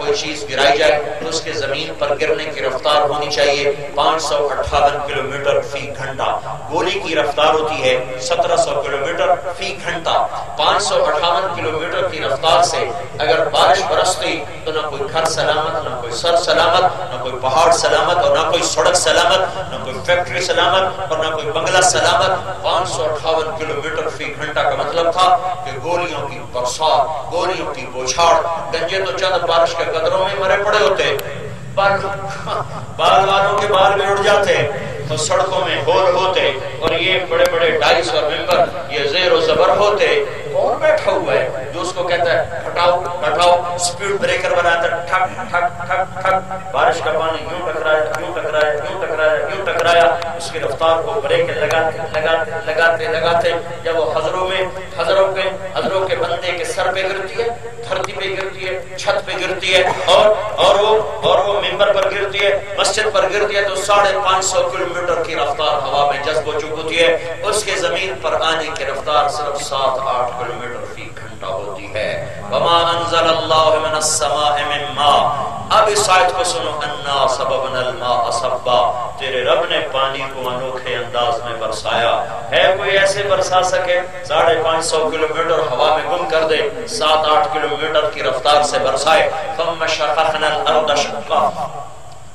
کوئی چیز گرائی جائے تو اس کے زمین پر گرنے کی رفتار ہونی چاہیے 558 کلومیٹر فی گھنٹہ. گولی کی رفتار ہوتی ہے 1700 کلومیٹر فی گھنٹہ. 558 کلومیٹر کی رفتار سے اگر بارش برستی تو نہ کوئی گھر سلامت، نہ کوئی سر سلامت، نہ کوئی پہاڑ سلامت، اور نہ کوئی سڑک سلامت، نہ کوئی فیکٹری سلامت، اور نہ کوئی بنگلہ سلامت. 558 کلومیٹر فی گھنٹہ کا مطلب تھا کہ گولیوں کی برسات، گولیوں کی بوچھاڑ. گنجے تو چند بارش کے قدروں میں مرے پڑے ہوتے، بال والوں کے بال میں اڑ جاتے تو سڑکوں میں ہول ہوتے، اور یہ بڑے بڑے ڈائس اور ممبر یہ زیر و زبر ہوتے. کون بیٹھا ہوا ہے جو اس کو کہتا ہے ہٹاؤ ہٹاؤ، سپیڈ بریکر بناتا ہے، ٹھک ٹھک ٹھک ٹھک، بارش کا پانی یوں ٹکرایا یوں ٹکرایا یوں ٹکرایا یوں ٹکرایا، اس کی رفتار کو بریک لگاتے لگاتے لگاتے لگاتے جب وہ حضروں کے بندے کے سر پہ گرتی ہے، دھرتی پہ گرتی ہے، چھت پہ گرتی ہے، اور وہ ممبر پر گرتی ہے، مسجد پر گرتی ہے، تو 550 کلومیٹر کی رفتار ہوا میں جذب ہو چکی ہوتی ہے. اس کے زمین پر آنے کی رفتار صرف 7-8 کلومیٹر فی گھنٹہ ہوتی ہے. وما انزل اللہ من السماء من ماء. اب اس آیت کو سنو. انا سببنا الماء صبا. تیرے رب نے پانی کو انوکھے انداز میں برسایا. ہے کوئی ایسے برسا سکے 550 کلومیٹر ہوا میں گم کر دے، 7-8 کلومیٹر کی رفتار سے برسائے. ثم شققنا الارض شقا.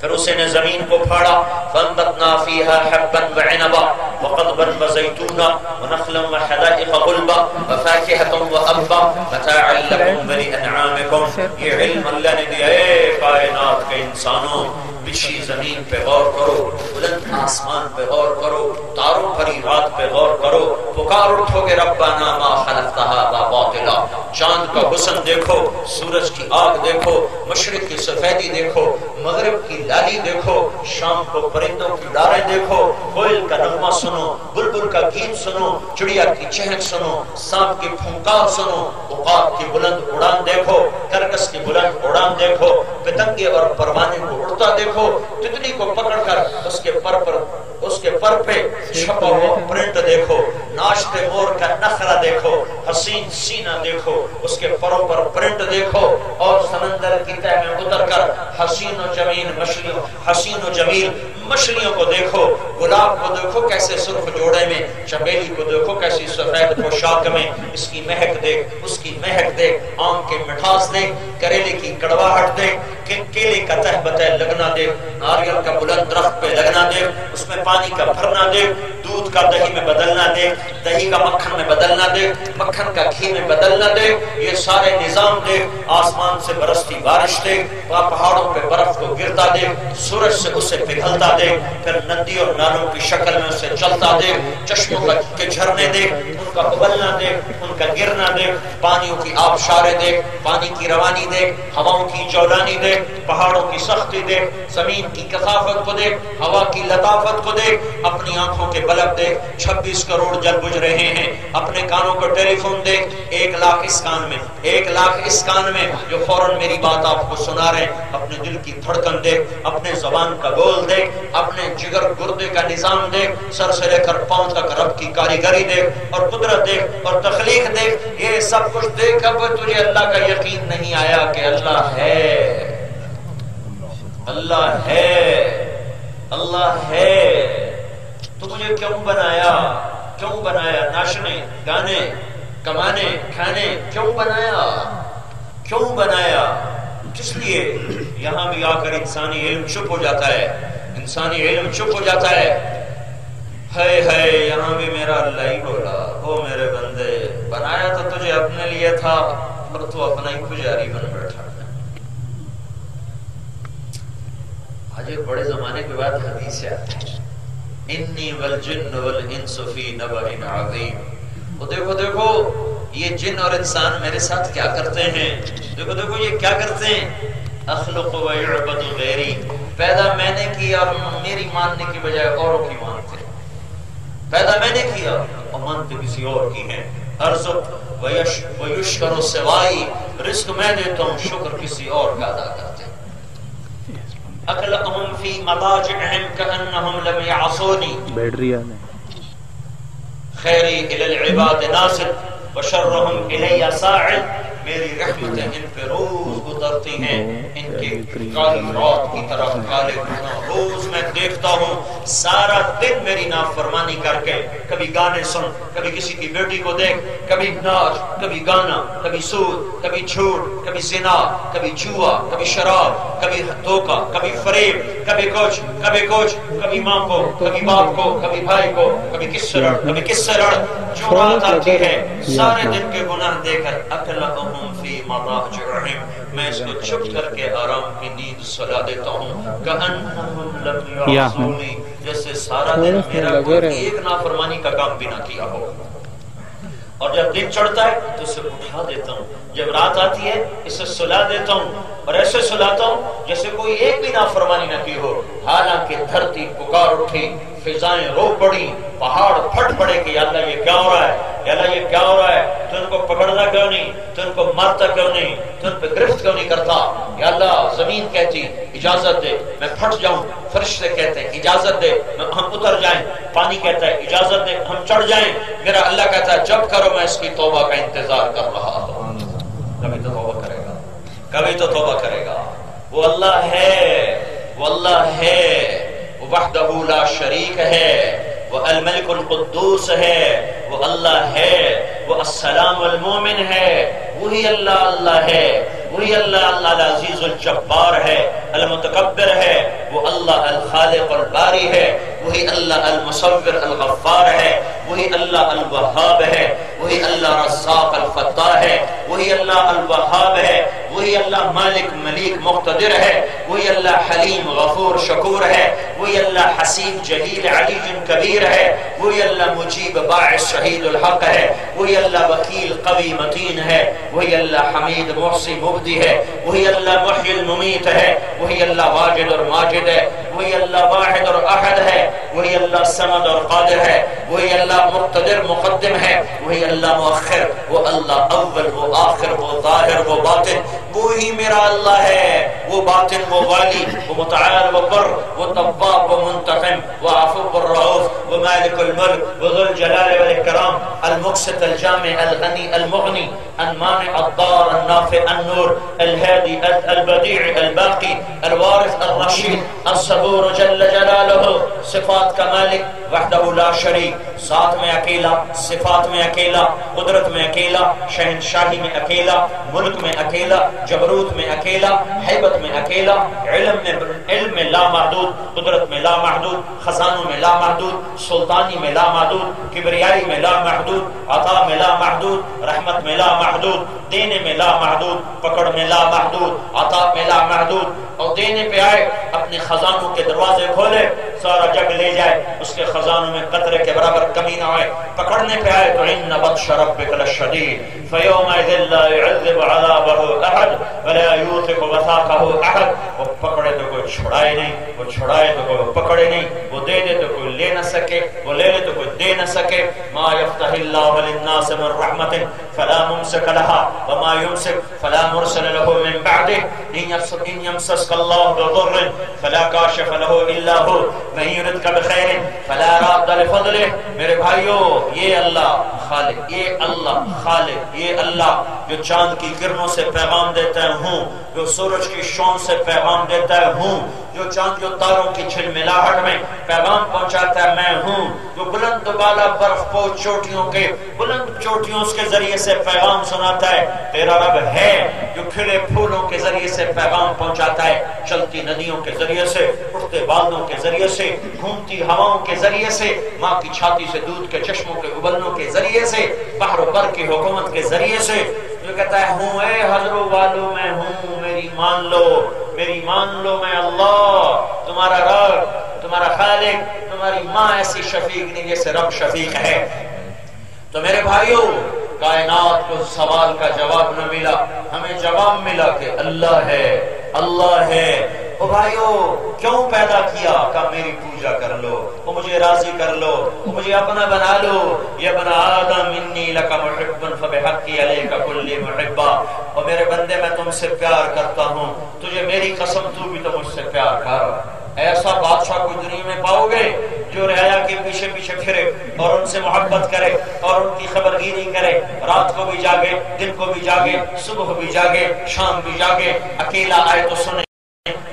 پھر اسے نے زمین کو پھاڑا. فانبتنا فيها حبا وعنبا وقضبا وزيتونا ونخلا وحدائق غلبا وفاكهة وأبا متاعا لكم ولأنعامكم. یہ علم اللہ نے دیا ہے کائنات کے انسانوں. بچھی زمین پہ غور کرو، بلند آسمان پہ غور کرو، تاروں بھری رات پہ غور کرو. پکار اٹھو گے ربنا ما خلقت هذا باطلا. چاند کا حسن دیکھو، سورج کی آگ دیکھو، مشرق کی سفیدی دیکھو، مغرب کی لالی دیکھو، شام کو پرندوں کی ڈاریں دیکھو، کوئل کا نغمہ سنو، بلبل کا گیت سنو، چڑیا کی چہک سنو، سانپ کی پھنکار سنو، عقاب کی بلند اڑان دیکھو، کرکس کی بلند اڑان دیکھو، پتنگے اور پروانے کو اڑتا دیکھو، تتلی کو پکڑ کر اس کے پر پہ چھپا ہوا پرنٹ دیکھو، ناشتے مور کا نخرہ دیکھو، حسین سینہ دیکھو، اس کے پروں پر پرنٹ دیکھو، اور سمندر کی تہ میں اتر کر حسین و جمیل مچھلیوں کو دیکھو، گلاب کو دیکھو کیسے سرخ جوڑے میں، چمیلی کو دیکھو کیسی سفید پوشاک میں، اس کی مہک دیکھ، اس کی مہک دیکھ، آم کی مٹھاس دیکھ، کریلے کی کڑواہٹ دیکھ، کیلے کا تہ بتہ لگنا دیکھ، ناریل کا بلند درخت پہ لگنا دیکھ، اس میں پانی کا بھرنا دیکھ، دودھ کا دہی میں بدلنا دیکھ، دہی کا مکھن میں بدلنا دیکھ، مکھن کا گھی میں بدلنا دیکھ. یہ سارے نظام دیکھ، آسمان سے برستی بارش دیکھ، پہاڑوں پہ برف کو گرتا دیکھ، سورج سے اسے پگھلتا دیکھ، پھر ندی اور نالوں کی شکل میں اسے چلتا دیکھ، چشموں کے جھرنے دیکھ، ان کا ابلنا دیکھ، ان کا گرنا دیکھ، پانیوں کی آبشاریں دیکھ، پانی کی روانی دیکھ، ہواؤں کی چولانی دیکھ، پہاڑوں کی سختی دیکھ، زمین کی کثافت کو دیکھ، ہوا کی لطافت کو دیکھ، اپنی آنکھوں کے بلب دیکھ. 26 کروڑ جل بجھ رہے ہیں. اپنے کانوں کو ٹیلی فون دیکھ، 1 لاکھ اس کان میں، 1 لاکھ اس کان میں جو فوراً میری بات آپ کو سنا رہے ہیں. اپنے دل کی دھڑکن دیکھ، اپنے زبان کا بول دیکھ، اپنے جگر گردے کا نظام دیکھ، سر سے لے کر پاؤں تک رب کی کاریگری دیکھ، اور قدرت دیکھ، اور تخلیق دیکھ. یہ سب کچھ دیکھ اب تجھے اللہ کا یقین نہیں آیا کہ اللہ ہے، اللہ ہے، اللہ ہے. تو مجھے کیوں بنایا، کیوں بنایا؟ ناچنے، گانے، کمانے، کھانے، کیوں بنایا، کیوں بنایا؟ کس لیے؟ یہاں بھی آ کر انسانی علم چپ ہو جاتا ہے، انسانی علم چپ ہو جاتا ہے. ہے یہاں بھی میرا اللہ ہی بولا، او میرے بندے بنایا تو تجھے اپنے لیے تھا، اور تو اپنا ہی پجاری بن بیٹھا. آج ایک بڑے زمانے کے بعد حدیث آتا ہے، انی والجن والانس فی نبأ عظیم. وہ دیکھو یہ جن اور انسان میرے ساتھ کیا کرتے ہیں، دیکھو یہ کیا کرتے ہیں. اخلق و یعبد غیری، پیدا میں نے کیا اور میری ماننے کی بجائے اوروں کی مانتے. پیدا میں نے کیا اور مانتے کسی اور کی ہیں. ارزق ویشکر سوائی، رزق میں دیتا ہوں، شکر کسی اور کا ادا کرتے. اقلقهم فی مضاجعهم كأنهم لم يعصونی، خیری الی العباد ناصر وشرهم الی ساعد. میری رحمت ان پہ روز گزرتی ہیں ان کے کالی رات کی طرح کالے گناہ. روز میں دیکھتا ہوں سارا دن میری نافرمانی کر کے کبھی گانے سن، کبھی کسی کی بیٹی کو دیکھ، کبھی ناچ، کبھی گانا، کبھی سود، کبھی جھوٹ، کبھی زنا، کبھی جوا، کبھی شراب، کبھی دھوکہ، کبھی فریب، کبھی کچھ، کبھی ماں کو، کبھی باپ کو، کبھی بھائی کو، کبھی کس سے لڑ جو رات آتی ہے سارے دن کے گناہ دے کر اکلہم فی مضاجعہم، میں اس کو چھپ کر کے آرام کی نیند سلا دیتا ہوں. کأنہم لم یعصونی، جیسے سارا دن میرا کوئی ایک نافرمانی کا کام بھی نہ کیا ہو. اور جب دن چڑھتا ہے تو اسے اٹھا دیتا ہوں، جب رات آتی ہے اسے سلا دیتا ہوں، اور ایسے سلاتا ہوں جیسے کوئی ایک بھی نافرمانی نہ کی ہو. حالانکہ دھرتی پکار اٹھی، فضائیں رو پڑی، پہاڑ پھٹ پڑے کہ یا اللہ یہ کیا ہو رہا ہے، یا اللہ یہ کیا ہو رہا ہے، تو ان کو پکڑنا کیوں نہیں، تو ان کو مارتا کیوں نہیں، تو ان پہ گرفت کیوں نہیں کرتا. یا اللہ زمین کہتی اجازت دے میں پھٹ جاؤں، فرشتے کہتے ہیں اجازت دے ہم اتر جائیں، پانی کہتا ہے اجازت دے ہم چڑھ جائیں. میرا اللہ کہتا ہے جب کرو میں اس کی توبہ کا انتظار کر رہا ہوں. کبھی تو توبہ کرے گا، کبھی تو توبہ کرے گا. وہ اللہ ہے، وہ اللہ ہے، وہ وحدہ لا شریک ہے، وہ الملک القدوس ہے، وہ اللہ ہے، وہ السلام المومن ہے. وہی اللہ اللہ ہے، وہی اللہ اللہ العزیز الجبار ہے، المتکبر ہے. وہ اللہ الخالق الباری ہے، وہی اللہ المصور الغفار ہے، وہی اللہ الوہاب ہے، وہی اللہ رزاق الفتاح ہے، وہی اللہ الوہاب ہے، وہی اللہ مالک ملیک مقتدر ہے، وہی اللہ حلیم غفور شکور ہے، وہی اللہ حسیب جلیل علی کبیر ہے، وہی اللہ مجیب باعث شہید الحق ہے، وہی اللہ وکیل قوی متین ہے، وہی اللہ حمید محصی مبدی ہے، وہی اللہ محی الممیت ہے، وہی اللہ واجد اور ماجد ہے، وہی اللہ واحد اور احد ہے، وہی اللہ صمد اور قادر ہے، وہی اللہ مقتدر مقدم ہے، وہی اللہ مؤخر، وہ اللہ اول، وہ آخر، وہ ظاہر، وہ باطن. وہی میرا اللہ ہے، وہ باطن، وہ والی، وہ متعال، وہ بر، وہ تواب، وہ منتقم، وہ عفو الرؤوف، وہ مالک الملک، وہ ذو الجلال والاکرام، المقسط الجامع الغنی المغنی المانع الضار النافع النور الهادي البديع الباقي الوارث الرشيد الصبور جل جلالہ. صفات کا مالک وحدہ لا شریک، ذات میں اکیلا، صفات میں اکیلا، قدرت میں اکیلا، شہنشاہی میں اکیلا، ملک میں اکیلا، جبروت میں اکیلا، حیبت میں اکیلا، علم میں لا محدود، قدرت میں لا محدود، خزانوں میں لا محدود، سلطانی میں لا محدود، کبریائی میں لا محدود، عطا میں لا محدود، رحمت میں لا محدود، دینے میں لا محدود، پکڑ میں لا محدود، عطا میں لا محدود. اور دینے پہ آئے اپنے خزانوں کے دروازے کھولے سارا جگ لے جائے، اس کے خزانوں میں قطرے کے برابر کمی نہ ہوئے. پکڑنے پہ آئے تو ان بطش ربک لشدید فیومئذ لا يعذب عذابہ احد ولا یوثق وثاقہ احد. وہ پکڑے تو کوئی چھڑائے نہیں، وہ چھڑائے تو کوئی پکڑے نہیں، وہ دے دے تو کوئی لے نہ سکے، وہ لے لے تو کوئی دے نہ سکے. ما یفتح اللہ للناس من رحمت فلا ممسک لها وما يمسک فلا مرسل له من بعده. ان يمسسك الله بضر فلا كاشف له الا هو ومن يردك بخير فلا راد لفضله. میرے بھائیو یہ اللہ خالق، یہ اللہ خالق، یہ اللہ جو چاند کی کرنوں سے پیغام دیتا ہوں، جو سورج کی شعاؤں سے پیغام دیتا ہوں، جو چاند جو تاروں کی جھلملاہٹ میں پیغام پہنچاتا ہے میں ہوں، جو بلند بالا برف پوش چوٹیوں کے بلند چوٹیوں کے ذریعے سے پیغام سناتا ہے. تیرا رب ہے جو کھلے پھولوں کے ذریعے سے پیغام پہنچاتا ہے، چلتی ندیوں کے ذریعے سے، اٹھتے بادلوں کے ذریعے سے، گھومتی ہواؤں کے ذریعے سے، ماں کی چھاتی سے دودھ کے چشموں کے ابلنوں کے ذریعے سے، بحر و بر کی حکومت کے ذریعے سے. جو کہتا ہے ہوں اے حضرو والو میں ہوں، میری مان لو، میری مان لو، میں اللہ تمہارا رب، تمہارا خالق، تمہاری ماں ایسی شفیق نہیں جیسے رب شفیق ہے. تو میرے بھائیو کائنات کو سوال کا جواب نہ ملا، ہمیں جواب ملا کہ اللہ ہے، اللہ ہے. او بھائیو کیوں پیدا کیا؟ کہا میری پوجا کر لو، وہ مجھے راضی کر لو، وہ مجھے اپنا بنا لو. یا ابن آدم انی لک محب فبحقی علیک کل محبا. اور میرے بندے میں تم سے پیار کرتا ہوں، تجھے میری قسم تو بھی تو مجھ سے پیار کر. ایسا بادشاہ کوئی دنیا میں پاؤ گے جو رعایا کے پیچھے پیچھے پھرے اور ان سے محبت کرے اور ان کی خبرگیری کرے، رات کو بھی جاگے، دن کو بھی جاگے، صبح بھی جاگے، شام بھی جاگے، اکیلا آئے تو سنے،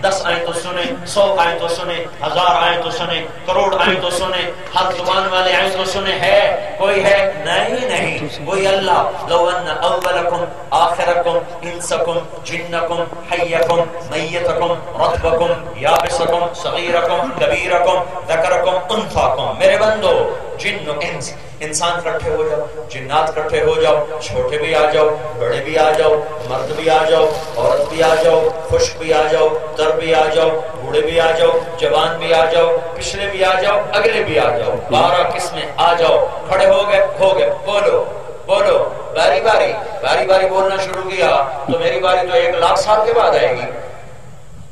10 آئیں تو سنے، 100 آئیں تو سنے، 1000 آئیں تو سنے، کروڑ آئیں تو سنے، ہر زبان والے آئیں تو سنے۔ ہے کوئی ہے؟ نہیں نہیں، وہی اللہ۔ لو ان اولکم آخرکم انسکم جنکم حیکم میتکم رطبکم یابسکم صغیرکم کبیرکم ذکرکم انثاکم، میرے بندو جن و انس، انسان کٹھے ہو جاؤ، جنات کٹھے ہو جاؤ، چھوٹے بھی آ جاؤ، بڑے بھی آ جاؤ، مرد بھی آ جاؤ، عورت بھی آ جاؤ، خشک بھی آ جاؤ، تر بھی آ جاؤ، بوڑھے بھی آ جاؤ، جوان بھی آ جاؤ، پچھلے بھی آ جاؤ، اگلے بھی آ جاؤ، 12 قسمیں آ جاؤ، کھڑے ہو گئے، بولو بولو، باری باری بولنا شروع کیا تو میری باری تو 1,00,000 سال کے بعد آئے گی۔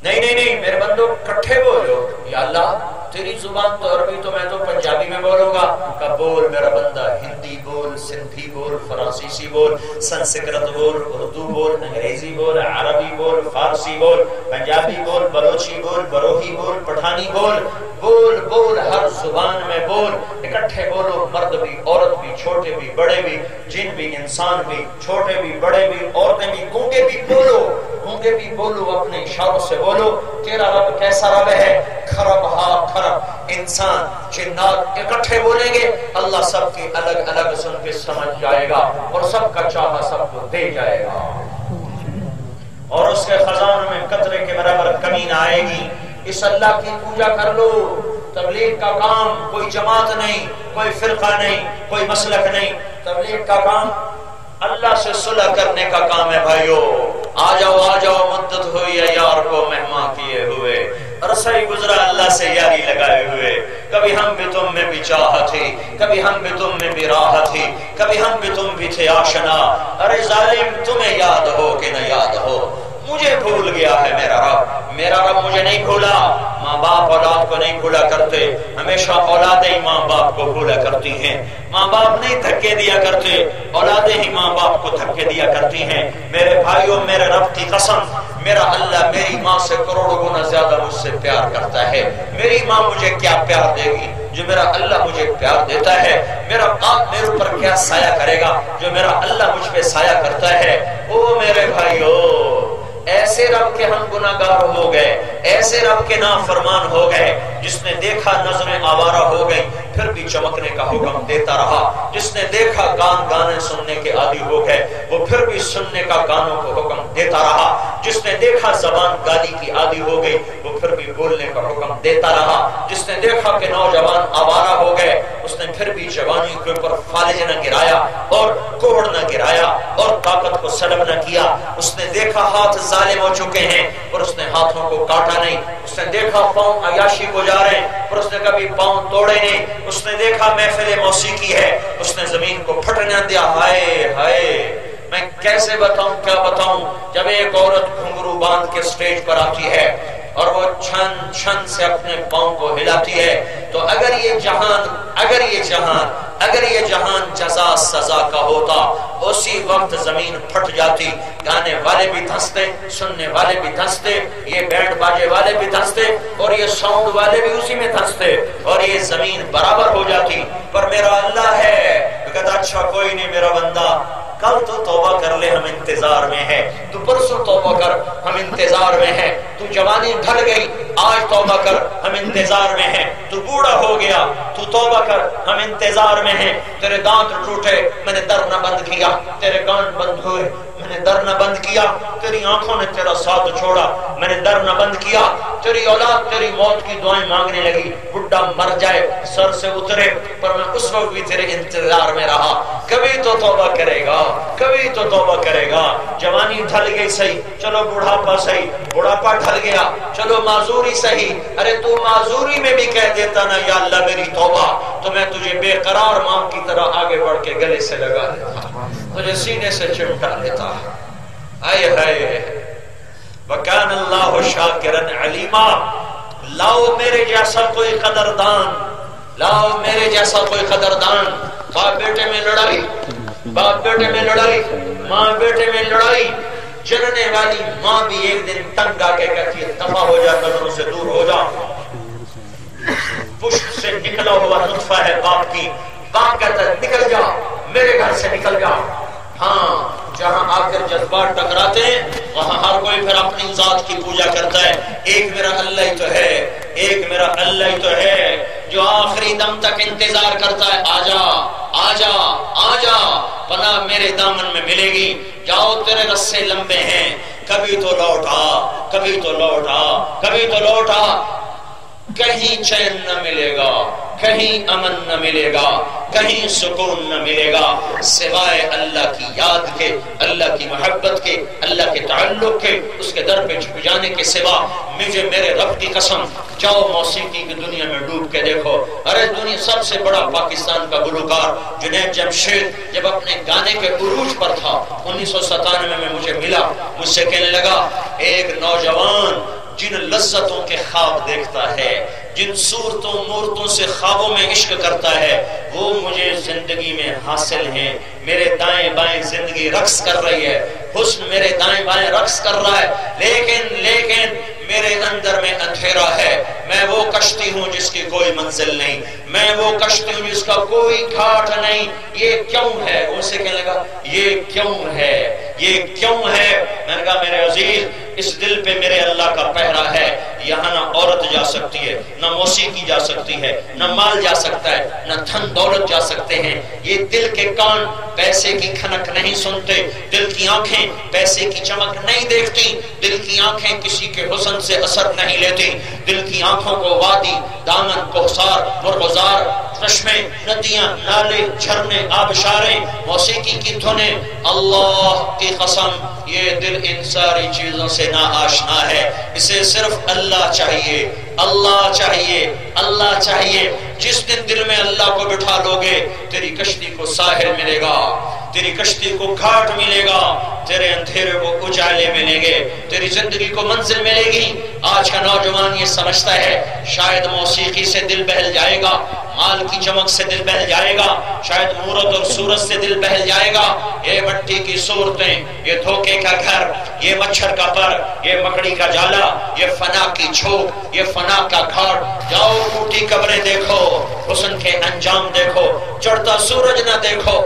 نہیں میرے بندو کٹھے بولو، یا اللہ تیری زبان تو عربی، تو میں تو پنجابی میں بولوں گا، کہ بول میرا بندہ، ہندی بول، سندھی بول، فرانسیسی بول، سنسکرت بول، اردو بول، انگریزی بول، عربی بول، فارسی بول، پنجابی بول، بلوچی بول، بروہی بول، پٹھانی بول، بول ہر زبان میں بول، اکٹھے بولو، مرد بھی، عورت بھی، چھوٹے بھی، بڑے بھی، جن بھی، انسان بھی، چھوٹے بھی، بڑے بھی، عورتیں بھی، گونگے بھی بولو، اپنے اشاروں سے بولو۔ تیرا رب کیسا رب ہے؟ کھرب انسان جنات اکٹھے بولیں گے، اللہ سب کی الگ الگ سن کے سمجھ جائے گا اور سب کا چاہا سب کو دے جائے گا، اور اس کے خزانوں میں قطرے کے برابر کمی نہ آئے گی۔ اس اللہ کی پوجا کر لو۔ تبلیغ کا کام کوئی جماعت نہیں، کوئی فرقہ نہیں، کوئی مسلک نہیں، تبلیغ کا کام اللہ سے صلح کرنے کا کام ہے۔ بھائیو آ جاؤ، مدت ہوئی ہے یار کو مہمان کیے ہوئے، عرصہ ہی گزرا اللہ سے یاری لگائے ہوئے، کبھی ہم بھی تم میں بھی چاہت تھی، کبھی ہم بھی تم میں بھی راحت تھی، کبھی ہم بھی تم بھی تھے آشنا۔ ارے ظالم تمہیں یاد ہو کہ نہ یاد ہو، مجھے بھول گیا ہے میرا رب مجھے نہیں بھولا۔ ماں باپ اولاد کو نہیں بھولا کرتے، ہمیشہ اولادیں ماں باپ کو بھولا کرتی ہیں۔ ماں باپ نہیں دھکے دیا کرتے، اولادیں ہی ماں باپ کو دھکے دیا کرتی ہیں۔ میرے بھائیوں، میرے رب کی قسم، میرا اللہ میری ماں سے کروڑوں گنا زیادہ مجھ سے پیار کرتا ہے۔ میری ماں مجھے کیا پیار دے گی جو میرا اللہ مجھے پیار دیتا ہے؟ میرا باپ میرے اوپر کیا سایہ کرے گا جو میرا اللہ مجھ پہ سایہ کرتا ہے؟ او میرے بھائیوں، ایسے رب کے ہم گناہگار ہو گئے، ایسے رب کے نافرمان ہو گئے، جس نے دیکھا نظریں آوارہ ہو گئی پھر بھی چمکنے کا حکم دیتا رہا، جس نے دیکھا کان گانے سننے کے عادی ہو گئے وہ پھر بھی سننے کا گانوں کو حکم دیتا رہا، جس نے دیکھا زبان گالی کی عادی ہو گئی وہ پھر بھی بولنے کا حکم دیتا رہا، جس نے دیکھا کہ نوجوان آوارہ ہو گئے اس نے پھر بھی جوانی کے اوپر فالج نہ گرایا اور کوڑ نہ گرایا اور طاقت کو سلب نہ کیا، اس نے دیکھا ہاتھ ظالم ہو چکے ہیں اور اس نے ہاتھوں کو کاٹا نہیں، اس نے دیکھا پاؤں عیاشی کو جا رہے ہیں اور اس نے کبھی پاؤں توڑے نہیں، اس نے دیکھا محفل موسیقی ہے اس نے زمین کو پھٹنے نہ دیا۔ ہائے میں کیسے بتاؤں، کیا بتاؤں، جب ایک عورت گھنگرو باندھ کے سٹیج پر آتی ہے اور وہ چھن چھن سے اپنے پاؤں کو ہلاتی ہے تو اگر یہ جہان جزا سزا کا ہوتا اسی وقت زمین پھٹ جاتی، گانے والے بھی دھنستے، سننے والے بھی دھنستے، یہ بینڈ باجے والے بھی دھنستے اور یہ ساؤنڈ والے بھی اسی میں دھنستے اور یہ زمین برابر ہو جاتی۔ پر میرا اللہ ہے کہتا اچھا کوئی نہیں میرا بندہ، کل تو توبہ کر لے ہم انتظار میں ہے، تو پرسوں توبہ کر ہم انتظار میں ہے، تو جوانی ڈھل گئی آج توبہ کر ہم انتظار میں ہے، تو بوڑھا ہو گیا تو توبہ کر ہم انتظار میں ہیں، تیرے دانت ٹوٹے میں نے در نہ بند کیا، تیرے کان بند ہوئے میں نے در نہ بند کیا، تیری آنکھوں نے تیرا ساتھ چھوڑا میں نے در نہ بند کیا، تیری اولاد تیری موت کی دعائیں مانگنے لگی، بڈھا مر جائے سر سے اترے، پر میں اس وقت بھی تیرے انتظار میں رہا، کبھی تو توبہ کرے گا، کبھی تو توبہ کرے گا۔ جوانی ڈھل گئی صحیح، چلو بڑھاپا صحیح، بڑھاپا ڈھل گیا چلو معذوری صحیح، ارے تو معذوری میں بھی کہہ دیتا نا یا اللہ میری توبہ، تو میں تجھے بے قرار ماں کی طرح آگے بڑھ کے گلے سے لگا لیتا، تجھے سینے سے چمٹا لیتا۔ آئے ہائے وَكَانَ اللَّهُ شَاكِرًا عَلِيمًا۔ لاؤ میرے جیسا کوئی قدردان، لاؤ میرے جیسا کوئی قدردان۔ باپ بیٹے میں لڑائی، باپ بیٹے میں لڑائی، ماں بیٹے میں لڑائی، جننے والی ماں بھی ایک دن تنگ آ کے کہتی ہے دفع ہو جا، نظروں سے دور ہو جا، پشت سے نکلا ہوا نطفہ ہے باپ کی، باپ کہتا ہے نکل جا میرے گھر سے نکل جا۔ ہاں جہاں آ کر جذبات ٹکراتے ہیں وہاں ہر کوئی پھر اپنی ذات کی پوجا کرتا ہے۔ ایک میرا اللہ ہی تو ہے، ایک میرا اللہ ہی تو ہے جو آخری دم تک انتظار کرتا ہے، آجا آجا آجا پناہ میرے دامن میں ملے گی، جاؤ تیرے رسے لمبے ہیں، کبھی تو لوٹ آ، کبھی تو لوٹ آ، کبھی تو لوٹ آ۔ کہیں چین نہ ملے گا، کہیں امن نہ ملے گا، کہیں سکون نہ ملے گا سوائے اللہ کی یاد کے، اللہ کی محبت کے، اللہ کے تعلق کے، اس کے در پہ جھک جانے کے سوا۔ مجھے میرے رب کی قسم، جاؤ موسیقی کی دنیا میں ڈوب کے دیکھو۔ ارے دنیا سب سے بڑا پاکستان کا گلوکار جنید جمشید جب اپنے گانے کے عروج پر تھا 1997 میں مجھے ملا، مجھ سے کہنے لگا ایک نوجوان جن لذتوں کے خواب دیکھتا ہے، جن صورتوں مورتوں سے خوابوں میں عشق کرتا ہے، وہ مجھے زندگی میں حاصل ہیں۔ میرے دائیں بائیں زندگی رقص کر رہی ہے، حسن میرے دائیں بائیں رقص کر رہا ہے، لیکن میرے اندر میں اندھیرا ہے۔ میں وہ کشتی ہوں جس کی کوئی منزل نہیں، میں وہ کشتی ہوں جس کا کوئی گھاٹ نہیں۔ یہ کیوں ہے؟ ان سے کہنے لگا یہ کیوں ہے، یہ کیوں ہے؟ میں نے کہا میرے عزیز اس دل پہ میرے اللہ کا پہرا ہے، یہاں نہ عورت جا سکتی ہے، نہ موسیقی جا سکتی ہے، نہ مال جا سکتا ہے، نہ دھن دولت جا سکتے ہیں۔ یہ دل کے کان پیسے کی کھنک نہیں سنتے، دل کی آنکھیں پیسے کی چمک نہیں دیکھتی، دل کی آنکھیں کسی کے حسن سے اثر نہیں لیتی، دل کی آنکھوں کو وادی، دامن، کوہسار، مرغزار، چشمے، ندیاں، نالے، جھرنے، آبشاریں، موسیقی کی دھنیں، اللہ کی قسم یہ دل ان ساری چیزوں سے نا آشنا ہے۔ اسے صرف اللہ چاہیے، اللہ چاہیے، اللہ چاہیے۔ جس دن دل میں اللہ کو بٹھا لوگے تیری کشتی کو ساحل ملے گا، تیری کشتی کو گھاٹ ملے گا، تیرے اندھیرے کو اجالے ملیں گے، تیری زندگی کو منزل ملے گی۔ آج کا نوجوان یہ سمجھتا ہے شاید موسیقی سے دل بہل جائے گا، مال کی چمک سے دل بہل جائے گا، شاید مورت اور صورت سے دل بہل جائے گا۔ یہ مٹی کی صورتیں، یہ دھوکے کا گھر، یہ مچھر کا پر، یہ مکڑی کا جالا، یہ فنا کی جھوک، یہ فنا کا گھاٹ۔ جاؤ ٹوٹی قبریں دیکھو، حسن کے انجام دیکھو، چڑھتا سورج نہ دیکھو،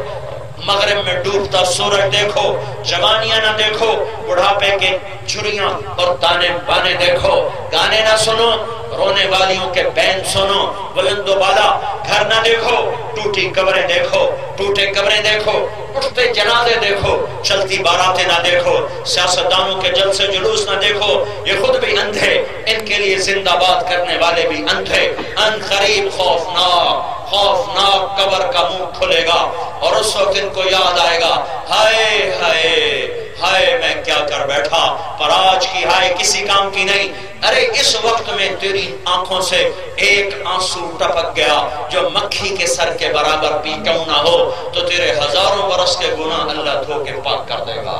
مغرب میں ڈوبتا سورج دیکھو، جوانیاں نہ دیکھو، بڑھاپے کے جھریاں اور تانے بانے دیکھو، گانے نہ سنو، رونے والیوں کے بین سنو، بلند و بالا گھر نہ دیکھو، ٹوٹی قبریں دیکھو، ٹوٹے قبریں دیکھو، اٹھتے جنازے دیکھو، چلتی باراتیں نہ دیکھو، سیاستدانوں کے جلسے جلوس نہ دیکھو، یہ خود بھی اندھے، ان کے لیے زندہ باد کرنے والے بھی اندھے۔ ان قریب خوفناک خوفناک قبر کا منہ کھلے گا اور اس وقت ان کو یاد آئے گا ہائے ہائے ہائے میں کیا کر بیٹھا، پر آج کی ہائے کسی کام کی نہیں۔ ارے اس وقت میں تیری آنکھوں سے ایک آنسو ٹپک گیا جو مکھی کے سر کے برابر بھی کیوں نہ ہو تو تیرے ہزاروں برس کے گناہ اللہ دھو کے پاک کر دے گا۔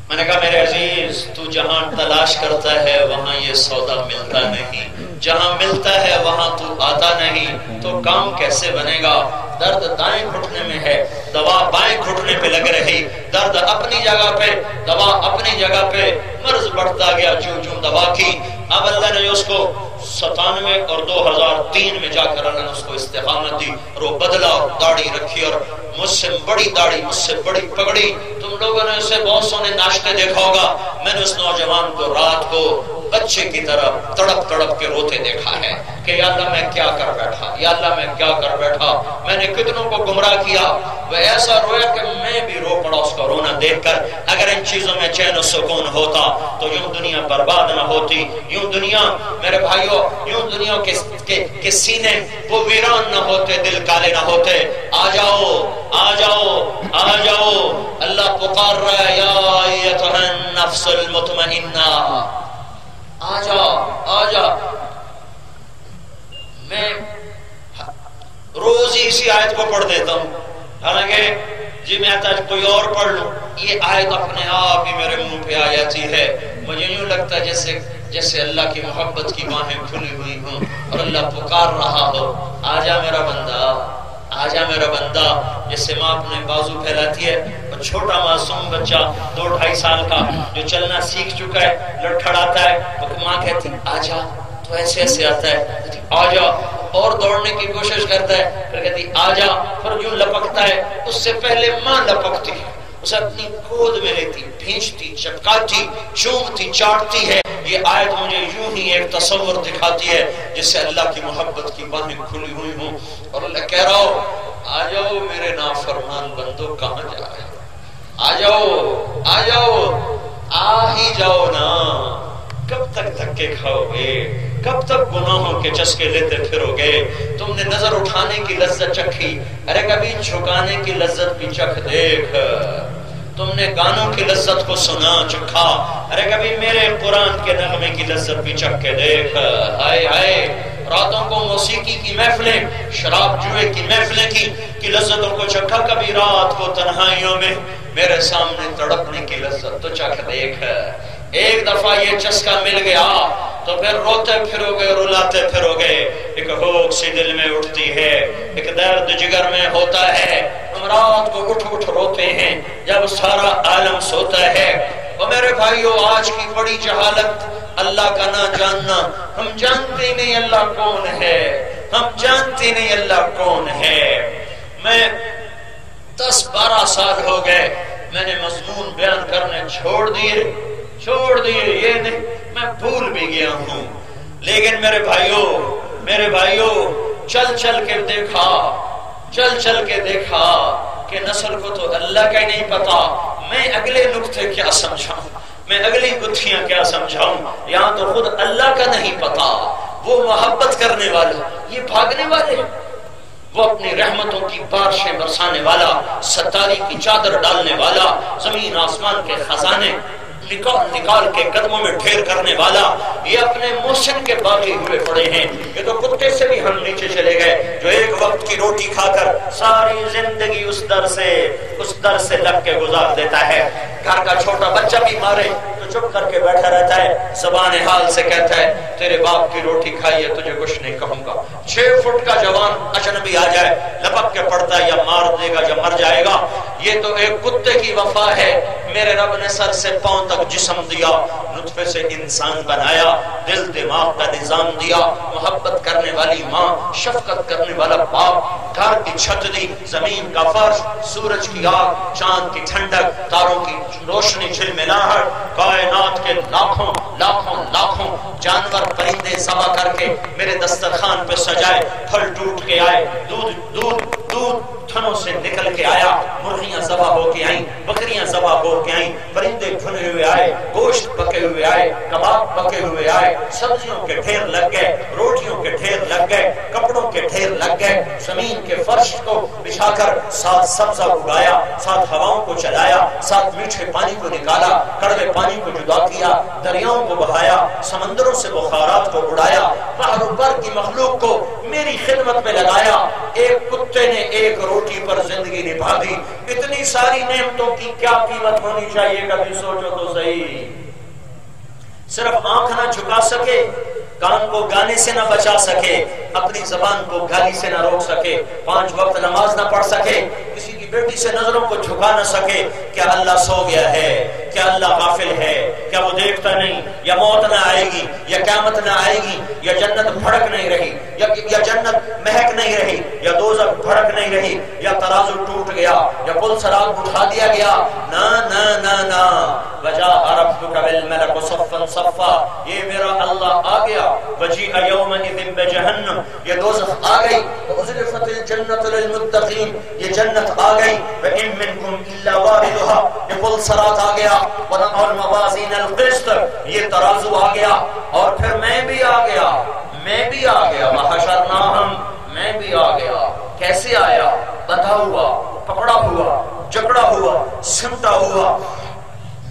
میں نے کہا میرے عزیز تو جہاں تلاش کرتا ہے وہاں یہ سودا ملتا نہیں، جہاں ملتا ہے وہاں تو آتا نہیں، تو کام کیسے بنے گا؟ درد دائیں گھٹنے میں ہے، دوا بائیں گھٹنے پہ لگ رہی، درد اپنی جگہ پہ، دوا اپنی جگہ پہ، مرض بڑھتا گیا چوں دوا کی۔ اب اللہ نے اس کو 97 اور 2003 میں جا کر اللہ نے اس کو استقامت دی اور وہ بدلا اور داڑھی رکھی اور مجھ سے بڑی داڑھی، مجھ سے بڑی پگڑی۔ تم لوگوں نے اسے بہت سونے ناشتے دیکھا ہوگا، میں نے اس نوجوان کو رات کو بچے کی طرح تڑپ تڑپ کے روتے دیکھا ہے کہ یا اللہ میں کیا کر بیٹھا، یا اللہ میں کیا کر بیٹھا، میں نے کتنوں کو گمراہ کیا۔ وہ ایسا رویا کہ میں بھی رو پڑا اس کا رونا دیکھ کر۔ اگر ان چیزوں میں چین و سکون ہوتا تو یوں دنیا برباد نہ ہوتی، یوں دنیا میرے بھائیوں، یوں دنیا کے سینے وہ ویران نہ ہوتے، دل کالے نہ ہوتے۔ آ جاؤ آ جاؤ آ جاؤ، اللہ پکار رہا ہے یا ایتھا النفس المطمئنہ، آ جا آ جا۔ میں روز ہی اسی آیت کو پڑھ دیتا ہوں، حالانکہ جی میں آتا کوئی اور پڑھ لوں، یہ آیت اپنے آپ ہی میرے منہ پہ آ جاتی ہے۔ مجھے یوں لگتا ہے جیسے اللہ کی محبت کی باہیں کھلی ہوئی ہوں اور اللہ پکار رہا ہو، آ جا میرا بندہ، آ جا میرا بندہ۔ جیسے ماں اپنے بازو پھیلاتی ہے اور چھوٹا معصوم بچہ 2-2.5 سال کا جو چلنا سیکھ چکا ہے لڑکھڑاتا ہے، ماں کہتی آ جا، تو ایسے ایسے آتا ہے، آجا، اور دوڑنے کی کوشش کرتا ہے، پھر کہتی آجا، پھر جو لپکتا ہے اس سے پہلے ماں لپکتی ہے، اسے اپنی گود میں لیتی، بھینچتی، چپکاتی، چومتی، چاٹتی ہے۔ یہ آیت مجھے یوں ہی ایک تصور دکھاتی ہے جس سے اللہ کی محبت کی باہیں کھلی ہوئی ہوں، اور اللہ کہہ رہا ہو آ جاؤ میرے نافرمان بندو، کہاں جا رہے ہو؟ آ جاؤ، آ جاؤ، آ ہی جاؤ نا۔ کب تک دھکے کھاؤ گے؟ کب تک گناہوں کے چسکے لیتے پھرو گے؟ تم نے نظر اٹھانے کی لذت چکھی، ارے کبھی جھکانے کی لذت بھی چکھ دیکھ۔ تم نے گانوں کی لذت کو سنا چکھا، ارے کبھی میرے قرآن کے نغمے کی لذت بھی چکھ کے دیکھ۔ ہائے ہائے، راتوں کو موسیقی کی محفلیں، شراب جوئے کی محفلیں کی لذتوں کو چکھا، کبھی رات کو تنہائیوں میں میرے سامنے تڑپنے کی لذت تو چکھ دیکھ۔ ایک دفعہ یہ چسکا مل گیا تو پھر روتے پھرو گے، رلاتے پھرو گے۔ ایک ہوک سی دل میں اٹھتی ہے، ایک درد جگر میں ہوتا ہے، ہم رات کو اٹھ اٹھ روتے ہیں جب سارا عالم سوتا ہے۔ اور میرے بھائیو، آج کی بڑی جہالت اللہ کا نہ جاننا۔ ہم جانتے نہیں اللہ کون ہے، ہم جانتے نہیں اللہ کون ہے۔ میں 10-12 سال ہو گئے، میں نے مضمون بیان کرنے چھوڑ دیے، یہ نہیں، میں بھول بھی گیا ہوں۔ لیکن میرے بھائیو، چل چل کے دیکھا کہ نسل کو تو اللہ کا ہی نہیں پتا، میں اگلے نقطے کیا سمجھاؤں، میں اگلی گتھیاں کیا سمجھاؤں۔ یہاں تو خود اللہ کا نہیں پتا، وہ محبت کرنے والا، یہ بھاگنے والے، وہ اپنی رحمتوں کی بارشیں برسانے والا، ستاری کی چادر ڈالنے والا، زمین آسمان کے خزانے نکال کے قدموں میں ڈھیر کرنے والا، یہ اپنے محسن کے باغی ہوئے پڑے ہیں۔ یہ تو کتے سے بھی ہم نیچے چلے گئے، جو ایک وقت کی روٹی کھا کر ساری زندگی اس در سے لگ کے گزار دیتا ہے۔ گھر کا چھوٹا بچہ بھی مارے تو چپ کر کے بیٹھا رہتا ہے، زبان حال سے کہتا ہے تیرے باپ کی روٹی کھائی ہے، تجھے کچھ نہیں کہوں گا۔ 6 فٹ کا جوان اجنبی آ جائے، لپک کے پڑتا ہے، یا مار دے گا یا مر جائے گا۔ یہ تو ایک کتے کی وفا ہے۔ میرے رب نے سر سے پاؤں تک جسم دیا، نطفے سے انسان بنایا، دل دماغ کا نظام دیا، محبت کرنے والی ماں، شفقت کرنے والا باپ، گھر کی چھت دی، زمین کا فرش، سورج کی آگ، چاند کی ٹھنڈک، تاروں کی روشنی، جھلملاہٹ، کائنات کے لاکھوں جانور پرندے ذبح کر کے میرے دسترخوان پہ سجائے، پھل ٹوٹ کے آئے، دودھ تھنوں سے نکل کے آیا، مرغیاں ذبح ہو کے آئیں، بکریاں ذبح ہو کے آئیں، پرندے بھنے ہوئے آئے، گوشت پکے ہوئے آئے، کباب پکے ہوئے آئے، سبزیوں کے ڈھیر لگ گئے، روٹیوں کے ڈھیر لگ گئے، کپڑوں کے ڈھیر لگ گئے، زمین کے فرش کو بچھا کر ساتھ سبزہ اگایا، ساتھ ہواؤں کو چلایا، ساتھ میٹھے پانی کو نکالا، کڑوے پانی کو جدا کیا، دریاؤں کو بہایا، سمندروں سے بخارات کو اڑایا، بحر و بر کی مخلوق کو میری خدمت میں لگایا۔ ایک کتے نے ایک روٹی پر زندگی نبھا دی۔ اتنی ساری نعمتوں کی کیا قیمت ہونی چاہیے، کبھی سوچو تو صحیح۔ صرف آنکھ نہ جھکا سکے، کان کو گانے سے نہ بچا سکے، اپنی زبان کو گالی سے نہ روک سکے، 5 وقت نماز نہ پڑھ سکے، کسی کی بیٹی سے نظروں کو جھکا نہ سکے، کیا اللہ سو گیا ہے؟ کیا اللہ غافل ہے؟ کیا وہ دیکھتا نہیں؟ یا موت نہ آئے گی، یا قیامت نہ آئے گی، یا جنت بھڑک نہیں رہی، یا جنت مہک نہیں رہی، یا دوزخ بھڑک نہیں رہی، یا ترازو ٹوٹ گیا، یا پل صراط اٹھا دیا گیا؟ نا نا نا نا، وجاء ربک بالملک صفا صفا، یہ میرا اللہ آ گیا، وجیء یومئذ بجہنم، یہ دوزخ آ گئی، وازلفت الجنۃ للمتقین، یہ جنت آ گئی، وان منکم الا واردها، یہ پل صراط آ گیا، ونضع الموازین القسط، یہ ترازو آ گیا، اور پھر میں بھی آ گیا، وحشرناہم، میں بھی آ گیا۔ کیسے آیا؟ بندھا ہوا، پکڑا ہوا، جکڑا ہوا، سمٹا ہوا،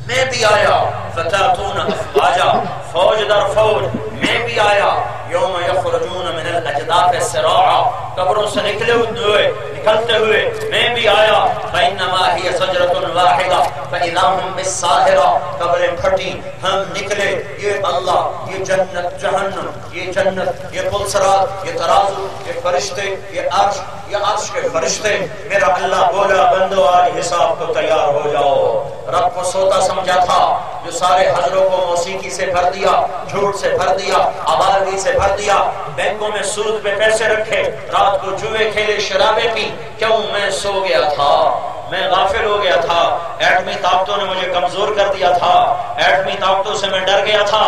میں بھی آیا، فتاتون افواجا، فوج در فوج، میں بھی آیا، یوم یخرجون من الاجداث سراعا، قبروں سے نکلتے ہوئے میں بھی آیا، فإنما هي زجرة واحدة فإذا هم بالساهرة، قبریں پھٹی، ہم نکلے، یہ اللہ، یہ جنت، جہنم، یہ جنت، یہ پل صراط، یہ ترازو، یہ فرشتے، یہ عرش کے فرشتے۔ میرا اللہ بولا بندو آج حساب کو تیار ہو جاؤ۔ رب کو سوتا سمجھا تھا، جو سارے حضروں کو موسیقی سے بھر دیا، جھوٹ سے بھر دیا، آوارگی سے بھر دیا، بینکوں میں سود پہ پیسے رکھے، رات کو جوئے کھیلے، شرابیں پی. کیوں؟ میں سو گیا تھا، میں غافل ہو گیا تھا، ایٹمی طاقتوں نے مجھے کمزور کر دیا تھا، ایٹمی طاقتوں سے میں ڈر گیا تھا.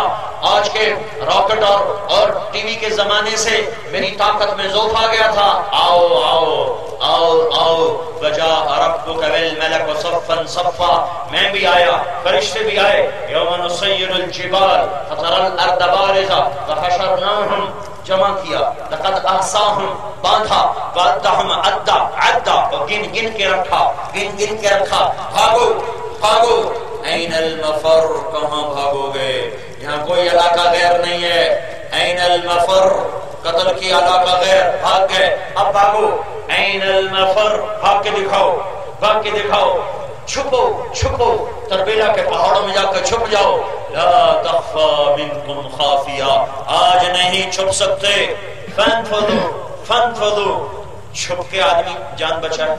آج کے راکٹ اور ٹی وی کے زمانے سے میری طاقت میں ذوف آ گیا تھا. آؤ آؤ آؤ آؤ وجاء ربک والملک صفا صفا، میں بھی آیا، فرشتے بھی آئے. یوم نسیر الجبال فتری الارض بارزہ وحشرناہم، جمع کیا، لقد احصاہم، باندھا، وعدہم عدا، عدا اور گن گن کے رکھا، گن گن کے رکھا. بھاگو بھاگو، این المفر، کہاں بھاگو گے؟ یہاں کوئی علاقہ غیر نہیں ہے. این المفر، قتل کی علاقہ غیر، بھاگ گئے، اب بھاگو. این المفر، بھاگ کے دکھاؤ، بھاگ کے دکھاؤ. چھپو چھپو، تربیلا کے پہاڑوں میں جا کر چھپ جاؤ. لا تخفى منکم خافیہ، آج نہیں چھپ سکتے. فانفذوا فانفذوا، چھپ کے آدمی جان بچائے،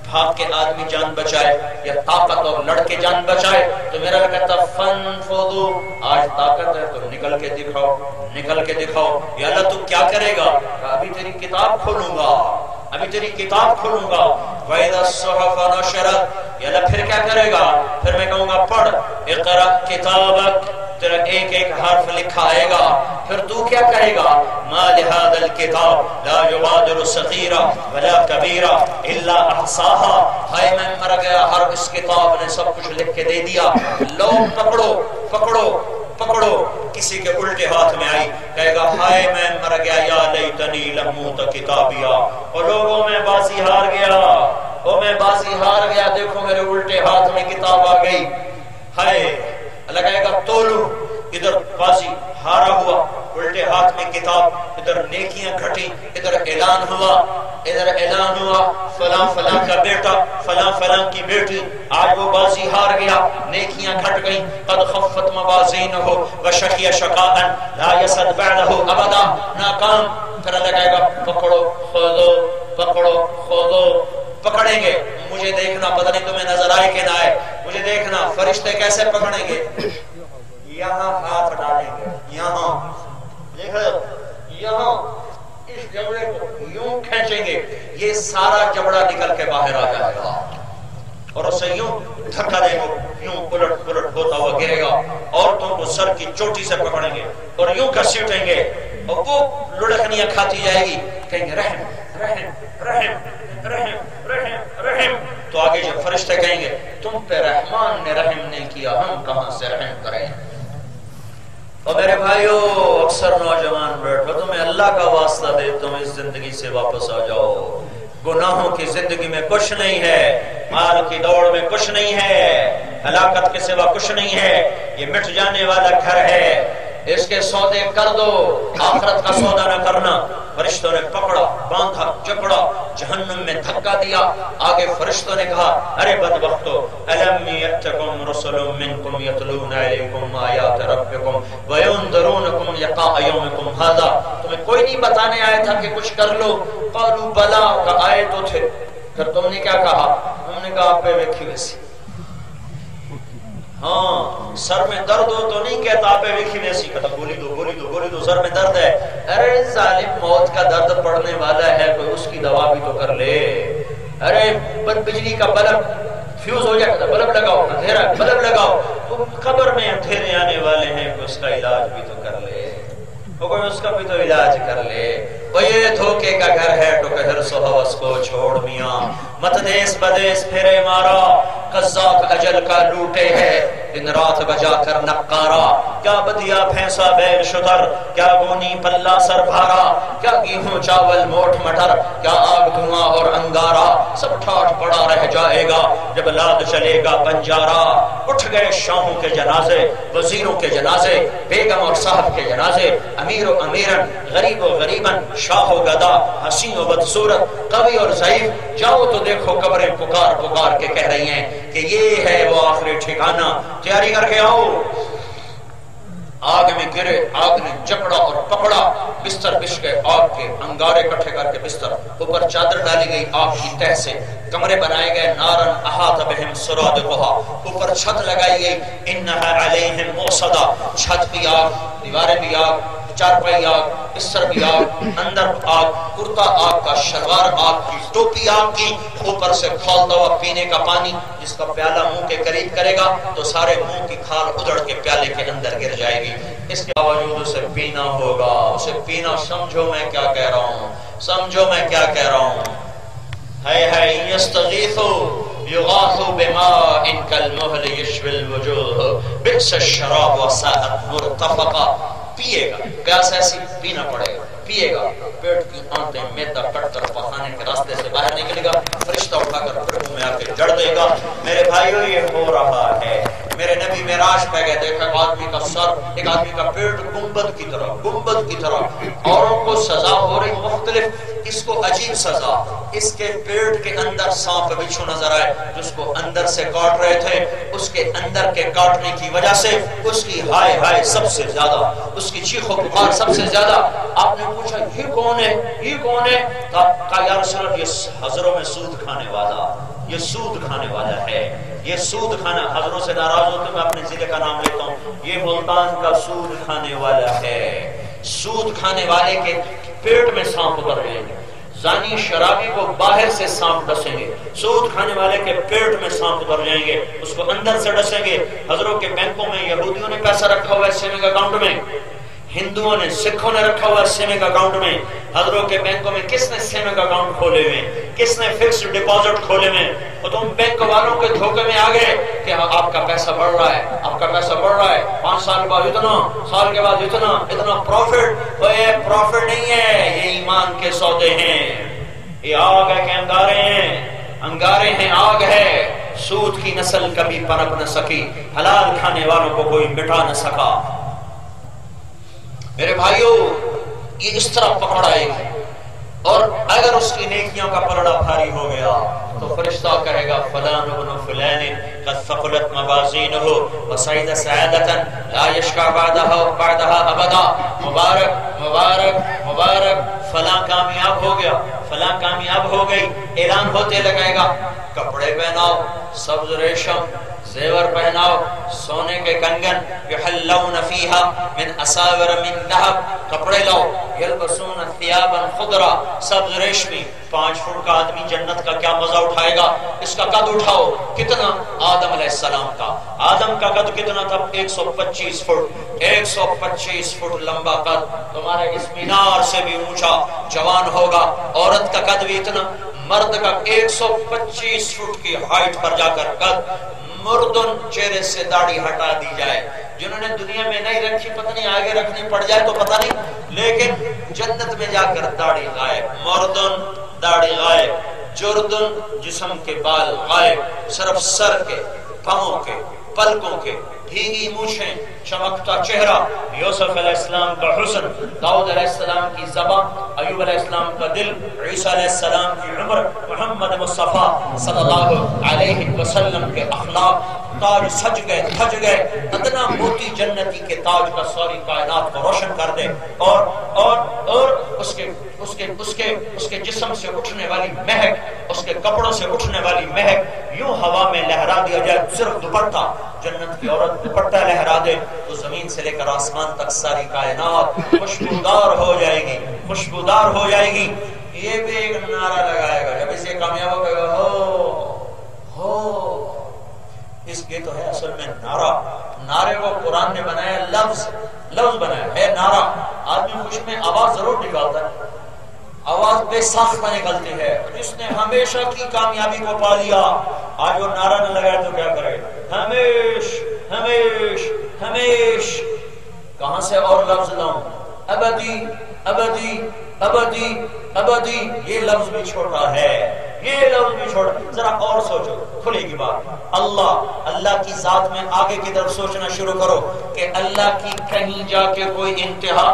بھاگ کے آدمی جان بچائے، یا طاقت اور لڑ کے جان بچائے. تو میرا کہتا فانفذوا، آج طاقت ہے تو نکل کے دکھاؤ، نکل کے دکھاؤ. یا اللہ تو کیا کرے گا؟ ابھی تیری کتاب کھولوں گا، ابھی تیری کتاب کھولوں گا. وَإِذَا الصُّحُفُ نُشِرَتْ، یا اللہ پھر کیا کرے گا؟ پھر میں کہوں گا پڑھ، اقرأ کتابک، تیرا ایک ایک حرف لکھا آئے گا. پھر تو کیا کہے گا؟ ما لهذا الكتاب لا يغادر صغيرة ولا كبيرة الا احصاها، ہائے میں مر گیا، ہر اس کتاب نے سب کچھ لکھ کے دے دیا. لو پکڑو پکڑو پکڑو. کسی کے الٹے ہاتھ میں آئی، کہے گا ہائے میں مر گیا، یا لیتنی لم اوت کتابیا، اور لوگوں میں بازی ہار گیا، او میں بازی ہار گیا، دیکھو میرے الٹے ہاتھ میں کتاب آ گئی. ہائے، اللہ کہے گا تولو، ادھر بازی ہارا ہوا، الٹے ہاتھ میں کتاب، ادھر نیکیاں گھٹی، ادھر اعلان ہوا، ادھر اعلان ہوا فلاں فلاں کا بیٹا، فلاں فلاں کی بیٹی، آج وہ بازی ہار گیا، نیکیاں گھٹ گئیں. قد خفت موازینہ وشقی شقاء لا یسد بعدہ ابدا، ناکام. پھر اللہ کہے گا پکڑو خودو، پکڑو خودو. پکڑیں گے، مجھے دیکھنا، پتہ نہیں تمہیں نظر آئے کہ نہ آئے، مجھے دیکھنا فرشتے کیسے پکڑیں گے. یہاں ہاتھ ڈالیں گے، یہاں دیکھو، یہاں اس جبڑے کو یوں کھینچیں گے، یہ سارا جبڑا نکل کے باہر آ جائے گا، اور اسے یوں دھکا دیں گے، یوں پلٹ پلٹ ہوتا ہوا گرے گا. عورتوں کو سر کی چوٹی سے پکڑیں گے اور یوں گھسیٹیں گے، اور وہ لڑکنیاں کھاتی جائے گی، کہیں گے رحم رحم رحم رحم رحم رحم. تو آگے جب فرشتے کہیں گے تم پہ رحمان نے رحم نہیں کیا، ہم کہاں سے رحم کریں. اور میرے بھائیو، اکثر نوجوان بیٹھو، تمہیں اللہ کا واسطہ دے، تم اس زندگی سے واپس آ جاؤ. گناہوں کی زندگی میں کچھ نہیں ہے، مال کی دوڑ میں کچھ نہیں ہے، ہلاکت کے سوا کچھ نہیں ہے. یہ مٹ جانے والا گھر ہے، اس کے سودے کر دو، آخرت کا سودا نہ کرنا. فرشتوں نے پکڑا، باندھا، جکڑا، جہنم میں دھکا دیا. آگے فرشتوں نے کہا ارے بدبختو، الم یاتکم رسل منکم یتلون علیکم آیات ربکم وینذرونکم لقاء یومکم ھذا، تمہیں کوئی نہیں بتانے آیا تھا کہ کچھ کر لو؟ قالوا بلا، کہ آئے تو تھے. پھر تم نے کیا کہا؟ ہم نے کہا آپ پہ ویکھی ویسی. ہاں، سر میں درد ہو تو نہیں کہتا آپ ویکھی ویسی، کہتا گولی دو گولی دو گولی دو، سر میں درد ہے. ارے ظالم، موت کا درد پڑنے والا ہے، کوئی اس کی دوا بھی تو کر لے. ارے بجلی کا بلب فیوز ہو جائے، بلب لگاؤ، اندھیرا بلب لگاؤ. تو قبر میں اندھیرے آنے والے ہیں، کوئی اس کا علاج بھی تو کر لے، کوئی اس کا بھی تو علاج کر لے. وہ یہ دھوکے کا گھر ہے، تو کہر سو ہوس کو چھوڑ میاں، مت دیس بدیس پھرے مارا، قذاق اجل کا لوٹے ہے، دن رات بجا کر نقارا. کیا بدیا بھینسا بیل شتر، کیا گونی پلہ سر بھارا، کیا گیہوں چاول موٹ مٹر، کیا آگ دھواں اور انگارا، سب ٹھاٹ پڑا رہ جائے گا جب لاد چلے گا بنجارا. اٹھ گئے شاہوں کے جنازے، وزیروں کے جنازے، بیگم اور صاحب کے جنازے، امیر و امیرن، غریب و غریبن، شاہ و گدا، حسین و بدصورت، قوی اور ضعیف. جاؤ تو دیکھو قبریں پکار پکار کے کہہ رہی ہیں کہ یہ ہے وہ آخری ٹھکانہ، تیاری کر کے آؤ. آگ میں گرے، آگ نے جکڑا اور پکڑا، بستر بچھ گئے، آگ کے انگارے اکٹھے کر کے بستر، اوپر چادر ڈالی گئی آگ کی تہ سے، کمرے بنائے گئے نارن احاط بہم سرادقها، اوپر چھت لگائی گئی، انها علیہم موصدہ، چھت بھی آگ، دیواریں بھی آگ، چارپائی آگ، بستر بھی آگ، اندر آگ، کرتا آگ کا، شلوار آگ کی، ٹوپی آگ کی، اوپر سے کھولتا ہوا پینے کا پانی، جس کا پیالہ منہ کے قریب کرے گا تو سارے منہ کی کھال ادڑ کے پیالے کے اندر گر جائے گی، اس کے باوجود اسے پینا ہوگا، اسے پینا، سمجھو میں کیا کہہ رہا ہوں، سمجھو میں کیا کہہ رہا ہوں، ہے یستغیثوا یغاثوا بماء کالمہل یشوی الوجوہ بئس الشراب وساءت مرتفقا، پیے گا، پیاس ایسی، پینا پڑے گا، پیے گا، پیٹ کی آنتیں میدا کٹ کر پخانے کے راستے سے باہر نکلے گا، فرشتہ اٹھا کر پھر منہ میں آ کے جڑ دے گا۔ میرے بھائیو یہ ہو رہا ہے، میرے نبی معراج پہ گئے، دیکھا ایک آدمی کا سر، ایک آدمی کا پیٹ گنبد کی طرح، اوروں کو سزا ہو رہی مختلف، اس کو عجیب سزا، اس کے پیٹ کے اندر سانپ بچھو نظر آئے، جس کو اندر سے کاٹ رہے تھے، اس کے اندر کے کاٹنے کی وجہ سے اس کی ہائے ہائے سب سے زیادہ، اس کی چیخ و پکار سب سے زیادہ۔ آپ نے پوچھا یہ کون ہے، یہ کون ہے؟ کہا یا رسول اللہ یہ حضروں میں سود کھانے والا، یہ سود کھانے والا ہے، یہ سود کھانا، حضروں سے ناراض ہوتے میں اپنے ضلع کا نام لیتا ہوں، یہ ملتان کا سود کھانے والا ہے۔ سود کھانے والے کے پیٹ میں سانپ اتر گئے، زانی شرابی کو باہر سے سانپ ڈسیں گے، سود کھانے والے کے پیٹ میں سانپ اتر جائیں گے، اس کو اندر سے ڈسیں گے۔ حضروں کے بینکوں میں یہودیوں نے پیسہ رکھا ہوا ہے سیونگ اکاؤنٹ میں، ہندوؤں نے، سکھوں نے رکھا ہوا سیونگ اکاؤنٹ میں۔ حضروں کے بینکوں میں کس نے سیونگ اکاؤنٹ کھولے ہوئے، کس نے فکسڈ ڈپازٹ کھولے ہوئے؟ اور تم بینک والوں کے دھوکے میں آ گئے کہ آپ کا پیسہ بڑھ رہا ہے، آپ کا پیسہ بڑھ رہا ہے، 5 سال بعد اتنا، سال کے بعد اتنا پروفٹ۔ یہ پروفٹ نہیں ہے، یہ ایمان کے سودے ہیں، یہ آگ ہے کہ انگارے ہیں، انگارے ہیں، آگ ہے۔ سود کی نسل کبھی پنپ نہ سکی، حلال کھانے والوں کو کوئی مٹا نہ سکا۔ میرے بھائیو یہ اس طرح پکڑ آئے گی، اور اگر اس کی نیکیوں کا پلڑا بھاری ہو گیا تو فرشتہ کہے گا فلان ابن فلان قد ثقلت موازینہ وسعید سعادتا لا یشقى بعدها ابدا، مبارک مبارک مبارک، فلاں کامیاب ہو گیا، فلاں کامیاب ہو گئی۔ اعلان ہوتے لگائے گا کپڑے پہناؤ سبز ریشم، زیور پہناؤ، سونے کے کنگن، یحلون فیہا من اساور من ذہب، کپڑے لاؤ، یلبسون ثیابا خضرا، سبز ریشمی۔ 5 فٹ کا آدمی جنت کا کیا مزہ اٹھائے گا؟ اس کا قد اٹھاؤ، کتنا؟ آدم علیہ السلام کا، آدم کا قد کتنا تھا؟ 125 فٹ، 125 فٹ لمبا قد، تمہارے اس مینار سے بھی اونچا جوان ہوگا۔ عورت کا قد بھی اتنا، مرد کا 125 فٹ کی ہائٹ پر جا کر قد، مردن چہرے سے داڑھی ہٹا دی جائے، جنہوں نے دنیا میں نہیں رکھی پتہ نہیں آگے رکھنی پڑ جائے تو پتہ نہیں، لیکن جنت میں جا کر داڑھی غائب، مردن داڑھی غائب، جردن جسم کے بال غائب، صرف سر کے، پاؤں کے، پلکوں کے، بھیگی مونچھیں، چمکتا چہرہ، یوسف علیہ السلام کا حسن، داؤد علیہ السلام کی زبان، ایوب علیہ السلام کا دل، عیسیٰ علیہ السلام کی عمر، محمد مصطفیٰ صلی اللہ علیہ وسلم کے اخلاق، تاج سج گئے، تھج گئے، ادنا موتی جنتی کے تاج کا ساری کائنات کو روشن کر دے، اور اس کے جسم سے اٹھنے والی مہک، اس کے کپڑوں سے اٹھنے والی مہک یوں ہوا میں لہرا دیا جائے، صرف دوپٹہ، جنت کی عورت دوپٹہ لہرا دے تو زمین سے لے کر آسمان تک ساری کائنات خوشبودار ہو جائے گی، خوشبودار ہو جائے گی۔ یہ بھی ایک نعرہ لگائے گا جب اسے کامیاب ہو گئے، ہو اس کے تو ہے اصل میں نعرہ، نعرے کو قرآن نے بنایا، لفظ بنایا ہے نعرہ۔ آدمی خوش میں آواز ضرور نکالتا ہے، آواز بے ساختہ نکلتی ہے، جس نے ہمیشہ کی کامیابی کو پا لیا، آج وہ نعرہ نہ لگائے تو کیا کرے؟ ہمیش ہمیش ہمیش، کہاں سے اور لفظ لاؤں؟ ابدی ابدی ابدی ابدی، یہ لفظ بھی چھوٹا ہے، یہ لفظ بھی چھوٹا۔ ذرا اور سوچو، کھلے کی بات، اللہ کی ذات میں آگے کی طرف سوچنا شروع کرو کہ اللہ کی کہیں جا کے کوئی انتہا،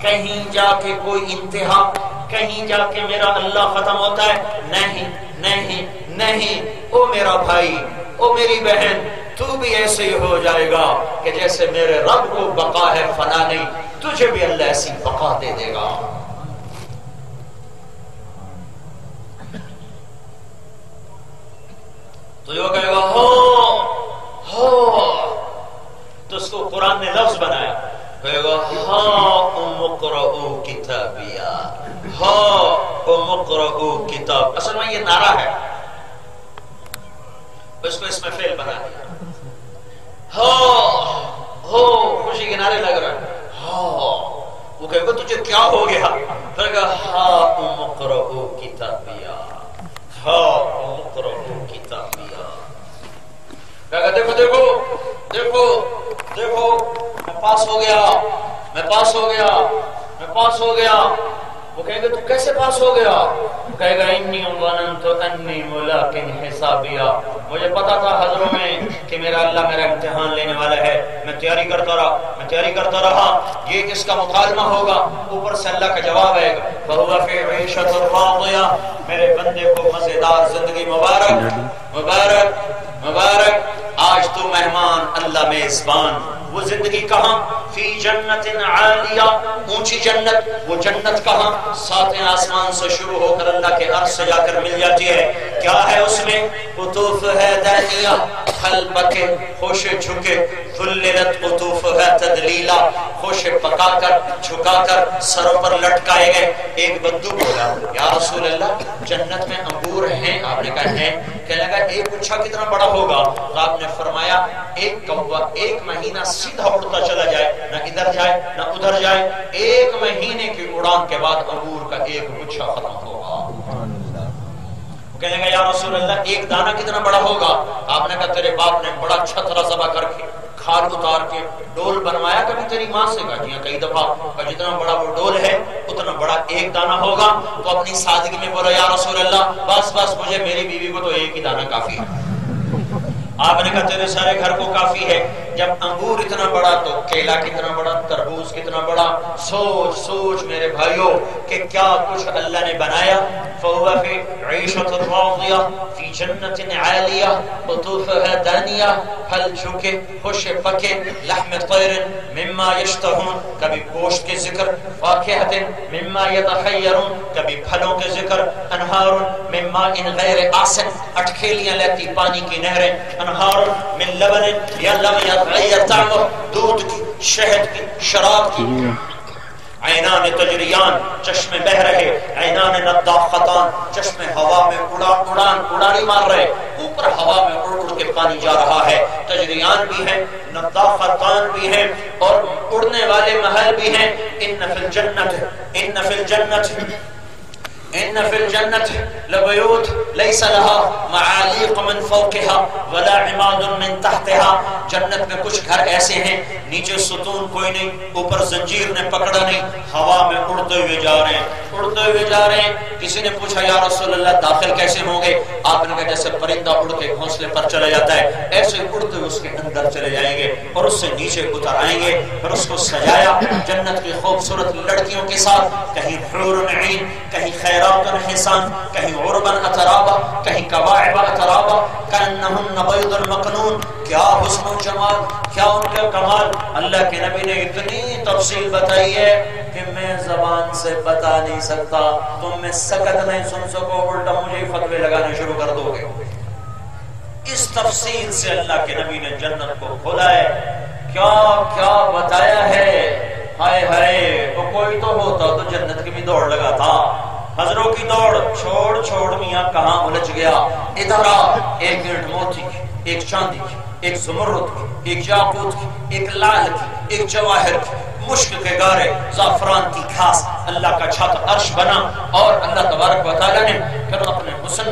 کہیں جا کے کوئی انتہا، کہیں جا کے میرا اللہ ختم ہوتا ہے؟ نہیں نہیں نہیں، او میرا بھائی، او میری بہن، تو بھی ایسے ہی ہو جائے گا کہ جیسے میرے رب کو بقا ہے، فنا نہیں، تجھے بھی اللہ ایسی بقا دے دے گا۔ قرآن نے لفظ بنایا، کہے گا ہاں اقرؤ کتابیا، ہاں اقرؤ کتاب، اصل میں یہ نعرہ ہے، اس کو اس میں فعل بنا دیا، ہو خوشی کے نعرے لگ رہا ہے، ہاں، وہ کہے گا تجھے کیا ہو گیا؟ پھر کہا ہاں اقرؤ کتابیا، ہاں اقرؤ کتابیا، کہا دیکھو دیکھو دیکھو دیکھو میں پاس ہو گیا، میں پاس ہو گیا، میں پاس ہو گیا۔ وہ کہیں گے تو کیسے پاس ہو گیا؟ کہے گا انی ظننت انی ملاق حسابیا، مجھے پتا تھا حضروں میں کہ میرا اللہ میرا امتحان لینے والا ہے، میں تیاری کرتا رہا، میں تیاری کرتا رہا، یہ کس کا مکالمہ ہوگا؟ اوپر سے اللہ کا جواب آئے گا فَهُوَ فِي عِيشَةٍ رَاضِيَةٍ، میرے بندے کو مزیدار زندگی مبارک مبارک مبارک، آج تو مہمان اللہ میزبان۔ وہ زندگی کہاں؟ فی جنت عالیہ، اونچی جنت، وہ جنت کہاں؟ ساتویں آسمان سے شروع ہو کر اللہ کے عرش سے جا کر مل جاتی ہے۔ کیا ہے اس میں؟ قطوف ہے دانیہ، پھل پکے خوش جھکے، ذللت قطوف ہے تدلیلا، خوش پکا کر جھکا کر سروں پر لٹکائے گئے۔ ایک بدو بولا یا رسول اللہ جنت میں انگور ہیں؟ آپ نے کہا ہیں۔ کہنے لگا ایک گچھا کتنا بڑا ہوگا؟ تو آپ نے فرمایا ایک کوا ایک مہینہ سیدھا اڑتا چلا جائے، نہ ادھر جائے نہ ادھر جائے، ایک مہینے کی اڑان کے بعد انگور کا ایک گچھا ختم ہوگا۔ کہنے لگا یا رسول اللہ ایک دانہ کتنا بڑا ہوگا؟ آپ نے کہا تیرے باپ نے بڑا چھترا ذبح کر کے کھال اتار کے ڈول بنوایا کبھی تیری ماں سے؟ کہا جی ہاں کئی دفعہ۔ جتنا بڑا وہ ڈول ہے اتنا بڑا ایک دانہ ہوگا۔ تو اپنی سادگی میں بولا یا رسول اللہ بس بس مجھے میری بیوی کو تو ایک ہی دانہ کافی ہے۔ آپ نے کہا تیرے سارے گھر کو کافی ہے۔ جب انگور اتنا بڑا تو کیلا کتنا بڑا، تربوز کتنا بڑا۔ سوچ سوچ میرے بھائیوں کہ کیا کچھ اللہ نے بنایا۔ فَهُوَ فِي عِيشَةٍ رَاضِيَةٍ فِي جَنَّةٍ عَالِيَةٍ قُطُوفُهَا دَانِيَةٌ، پھل جھکے خوش پکے، لحم طیر مما یشتہون، کبھی گوشت کے ذکر، فاکہۃ مما یتخیرون، کبھی پھلوں کے ذکر، انہار من ماء غیر آسن، اٹکھیلیاں لیتی پانی کی نہریں، انہار من لبن یا لم یتغیر طعمہ، دودھ کی، شہد کی، شراب کی، عینان تجریان، چشمے بہ رہے، عینان نضاختان، چشمے ہوا میں اڑانی مار رہے، اوپر ہوا میں اڑ اڑ کے پانی جا رہا ہے۔ تجریان بھی ہیں، نضاختان بھی ہیں، اور اڑنے والے محل بھی ہیں۔ ان فی الجنت لبیوت لیس لها معالیق من فوقها ولا عماد من تحتها، جنت میں کچھ گھر ایسے ہیں نیچے ستون کوئی نہیں، اوپر زنجیر نے پکڑا نہیں، ہوا میں اڑتے ہوئے جا رہے ہیں، اڑتے ہوئے جا رہے ہیں۔ کسی نے پوچھا یا رسول اللہ داخل کیسے ہوں گے؟ آپ نے کہا جیسے پرندہ اڑ کے گھونسلے پر چلا جاتا ہے ایسے اڑتے ہوئے اس کے اندر چلے جائیں گے اور اس سے نیچے اتر آئیں گے۔ پھر اس کو سجایا جنت کی خوبصورت لڑکیوں کے ساتھ، کہیں حور عین، کہیں خیرات حسان، کہیں عربا اترابا، کہیں کواعب اترابا، کانہن بیض مکنون۔ کیا حسن و جمال، کیا ان کے کمال! اللہ کے نبی نے اتنی تفصیل بتائی ہے کہ میں زبان سے بتا نہیں سکتا، تم میں سکت نہیں سن سکو، الٹا مجھے فتوے لگانے شروع کر دو گے۔ اس تفصیل سے اللہ کے نبی نے جنت کو کھولا ہے، کیا کیا بتایا ہے۔ ہائے ہائے، وہ کوئی تو ہوتا تو جنت کی بھی دوڑ لگا تھا۔ حضروں کی دوڑ چھوڑ چھوڑ میاں کہاں الجھ گیا۔ ادھر آ، ایک گرٹ موتی کی، ایک چاندی کی، ایک زمرد کی، ایک یاقوت کی، ایک لال کی، ایک جواہر کی، مشک کے گارے، زعفران کی گھاس، اللہ کا چھت عرش بنا، اور اللہ تبارک و تعالیٰ نے پھر اپنے حسن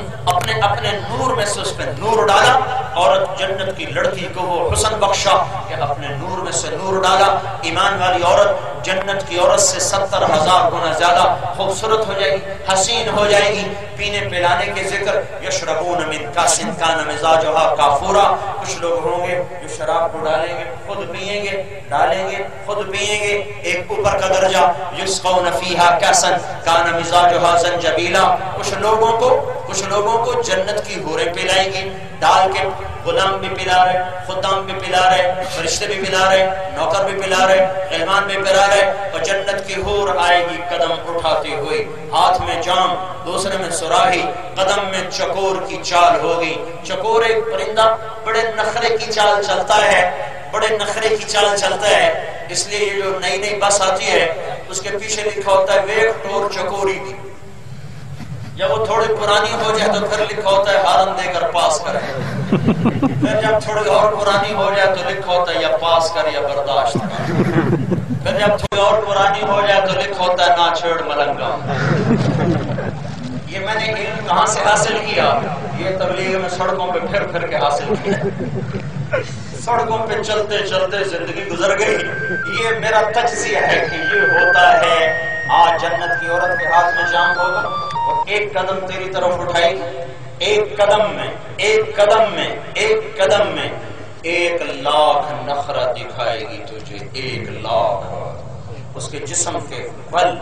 اپنے نور میں سے اس پہ نور ڈالا، اور جنت کی لڑکی کو وہ حسن بخشا کہ اپنے نور میں سے نور ڈالا۔ ایمان والی عورت جنت کی عورت سے 70,000 گنا زیادہ خوبصورت ہو جائے گی، حسین ہو جائے گی۔ پینے پلانے کے ذکر، یشربون من کاس کان مزاجها کافورا، کچھ لوگ ہوں گے جو شراب کو ڈالیں گے خود پیئیں گے، ڈالیں گے خود پیئیں گے۔ ایک اوپر کا درجہ، یسقون فیہا کاسا کان مزاجها زنجبیلا، کچھ لوگوں کو جنت کی حوریں پلائیں گی، ڈال کے غلام بھی پلا رہے، خدام بھی پلا رہے، فرشتے بھی پلا رہے، نوکر بھی پلا رہے، غلمان بھی پلا رہے، اور جنت کی حور آئے گی قدم اٹھاتی ہوئی، ہاتھ میں جام، دوسرے میں سراہی، قدم میں چکور کی چال ہوگی۔ چکور ایک پرندہ بڑے نخرے کی چال چلتا ہے، بڑے نخرے کی چال چلتا ہے، اس لیے یہ جو نئی نئی بس آتی ہے اس کے پیچھے لکھا ہوتا ہے ویک ٹور چکوری کی، جب وہ تھوڑی پرانی ہو جائے تو پھر لکھا ہوتا ہے ہارن دے کر پاس کرے، پھر جب تھوڑی اور پرانی ہو جائے تو لکھا ہوتا ہے یا پاس کر یا برداشت کر، پھر جب تھوڑی اور پرانی ہو جائے تو لکھا ہوتا ہے نہ چھیڑ ملنگا۔ یہ میں نے علم کہاں سے حاصل کیا؟ یہ تبلیغ میں سڑکوں پہ پھر پھر کے حاصل کیا، سڑکوں پہ چلتے چلتے زندگی گزر گئی۔ یہ میرا تجزیہ ہے کہ یہ ہوتا ہے۔ آج جنت کی عورت کے ہاتھ میں جام ہوگا اور ایک قدم تیری طرف اٹھائے گی، ایک قدم میں ایک قدم میں ایک قدم میں 1,00,000 نخرہ دکھائے گی تجھے، 1,00,000۔ اس کے جسم کے پل،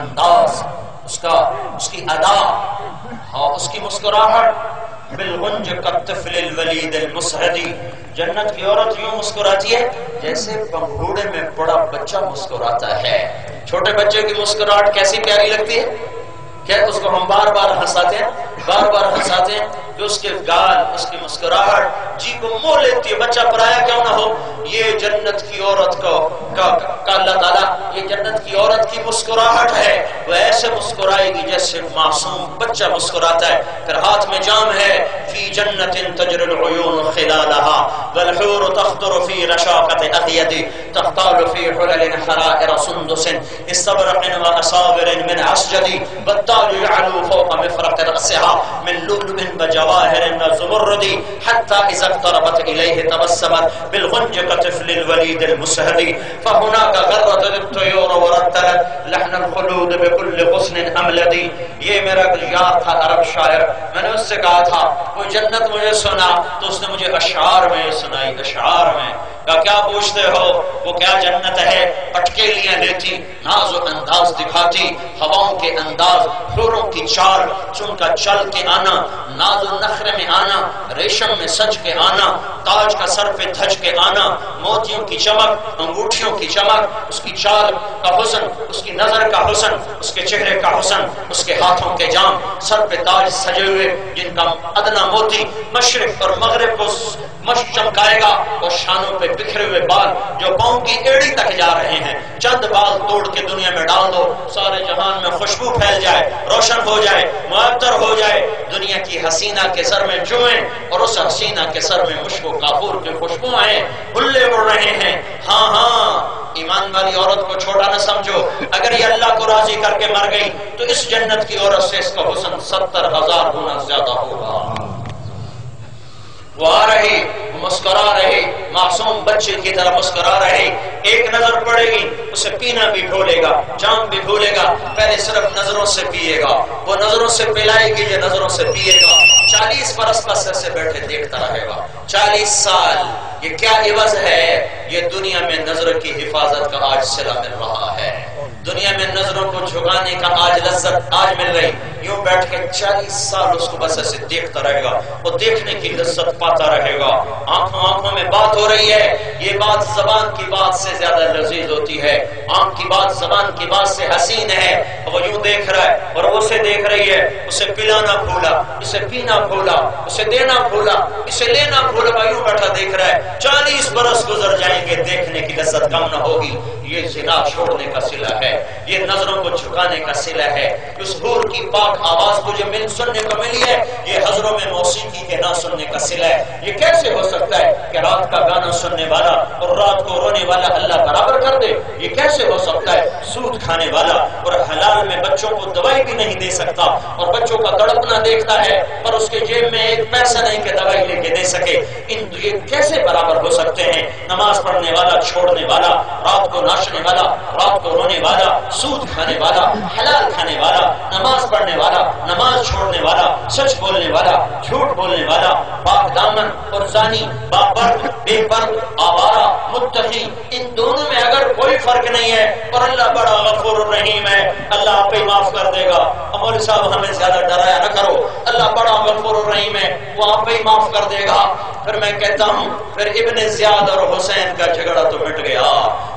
انداز، اس کی ادا، ہاں اس کی مسکراہٹ، بالغنج کالطفل الولید المسعدی، جنت کی عورت یوں مسکراتی ہے جیسے پنگھوڑے میں بڑا بچہ مسکراتا ہے۔ چھوٹے بچے کی مسکراہٹ کیسی پیاری لگتی ہے، کیا اس کو ہم بار بار ہنساتے ہیں، بار بار ہنساتے ہیں کہ اس کے گال، اس کی مسکراہٹ جی کو موہ لیتی ہے، بچہ پرایا کیوں نہ ہو۔ یہ جنت کی عورت کا اللہ تعالیٰ، یہ جنت کی عورت کی مسکراہٹ ہے، وہ ایسے مسکرائے گی جیسے معصوم بچہ مسکراتا ہے۔ پھر ہاتھ میں جام ہے، فی جنت تجری العیون خلالہا والحور تخطر فی رشاقت اخید تختال فی حلل حرائر سندس استبرق واصابر من عسجد والتاج يعلو فوق مفرق رأسها من لؤلؤ وجواهر وزمرد حتى اذا اقتربت اليه تبسمت بالغنج كطفل الوليد المسهد فهناك غرت الطيور ورتلت لحن الخلود بكل غصن املد۔ یہ میرا یار تھا عرب شاعر، میں نے اس سے کہا تھا وہ جنت مجھے سنا تو اس نے مجھے اشعار میں سنائی، اشعار میں کہا کیا پوچھتے ہو، وہ کیا جنت ہے، پٹکے لیے لیتی، ناز و انداز دکھاتی، ہواؤں کے انداز، حوروں کی چال، چن کا چل کے آنا، ناز و نخرے میں آنا، ریشم میں سج کے آنا، تاج کا سر پہ دھج کے آنا، موتیوں کی چمک، انگوٹھیوں کی چمک، اس کی چال کا حسن، اس کی نظر کا حسن، اس کے چہرے کا حسن، اس کے ہاتھوں کے جام، سر پہ تاج سجے ہوئے جن کا ادنا موتی مشرق اور مغرب کو مشق چمکائے گا، اور شانوں پہ بکھرے ہوئے بال جو پاؤں کی ایڑی تک جا رہے ہیں، چند بال توڑ کے دنیا میں ڈال دو، سارے جہان میں خوشبو پھیل جائے، روشن ہو جائے، معطر ہو جائے، دنیا کی حسینہ کے سر میں جوئیں اور اس حسینہ کے سر میں مشک و کافور کی خوشبو آئیں، بلے اڑ رہے ہیں۔ ہاں ہاں، ایمان والی عورت کو چھوٹا نہ سمجھو، اگر یہ اللہ کو راضی کر کے مر گئی تو اس جنت کی عورت سے اس کا حسن 70,000 گنا زیادہ ہوگا۔ وہ آ رہی، مسکرا رہے، معصوم بچے کی طرح مسکرا رہے، ایک نظر پڑے گی اسے پینا بھی بھولے گا، جام بھی بھولے گا، پہلے صرف نظروں سے پیے گا، وہ نظروں سے پلائے گی، یہ نظروں سے پیے گا، 40 برس بس ایسے بیٹھے دیکھتا رہے گا، 40 سال۔ یہ کیا عوض ہے؟ یہ دنیا میں نظر کی حفاظت کا آج صلہ مل رہا ہے، دنیا میں نظروں کو جھکانے کا آج لذت آج مل رہی، یوں بیٹھ کے 40 سال اس کو بس ایسے دیکھتا رہے گا، وہ دیکھنے کی لذت پاتا رہے گا، آنکھوں میں بات ہو رہی ہے، یہ بات زبان کی بات سے زیادہ لذیذ ہوتی ہے، آنکھ کی بات زبان کی بات سے حسین ہے، وہ یوں دیکھ رہا ہے اور وہ اسے دیکھ رہی ہے، اسے پلانا بھولا، اسے پینا بھولا، اسے دینا بھولا، اسے لینا بھولا، یوں بیٹھا دیکھ رہا ہے، 40 برس گزر جائیں گے، دیکھنے کی لذت کم نہ ہوگی۔ یہ زنا چھوڑنے کا صلہ ہے، یہ نظروں کو جھکانے کا صلہ ہے، اس حور کی پاک آواز کو جو سننے کو ملی ہے، یہ حضروں میں موسیقی کے نہ سننے کا صلہ ہے۔ یہ کیسے ہو سکتا ہے کہ رات کا گانا سننے والا اور رات کو رونے والا اللہ برابر کر دے؟ یہ کیسے ہو سکتا ہے؟ سود کھانے والا اور حلال میں بچوں کو دوائی بھی نہیں دے سکتا اور بچوں کا تڑپنا دیکھتا ہے پر اس کے جیب میں ایک پیسہ نہیں کہ دوائی لے کے دے سکے، یہ کیسے برابر ہو سکتے ہیں؟ نماز پڑھنے والا، چھوڑنے والا، رات کو ناچنے والا، رات کو رونے والا، سود کھانے والا، حلال کھانے والا، نماز پڑھنے والا، نماز چھوڑنے والا، سچ بولنے والا، جھوٹ بولنے والا، پاک دامن اور زانی، باپرد، بے پرد، آوارہ، متقی، ان دونوں میں اگر کوئی فرق نہیں ہے اور اللہ بڑا غفور الرحیم ہے، اللہ آپ پہ معاف کر دے گا، مولوی صاحب ہمیں زیادہ ڈرایا نہ کرو، اللہ بڑا غفور الرحیم ہے، وہ آپ ہی معاف کر دے گا۔ پھر میں کہتا ہوں پھر ابن زیاد اور حسین کا جھگڑا تو مٹ گیا،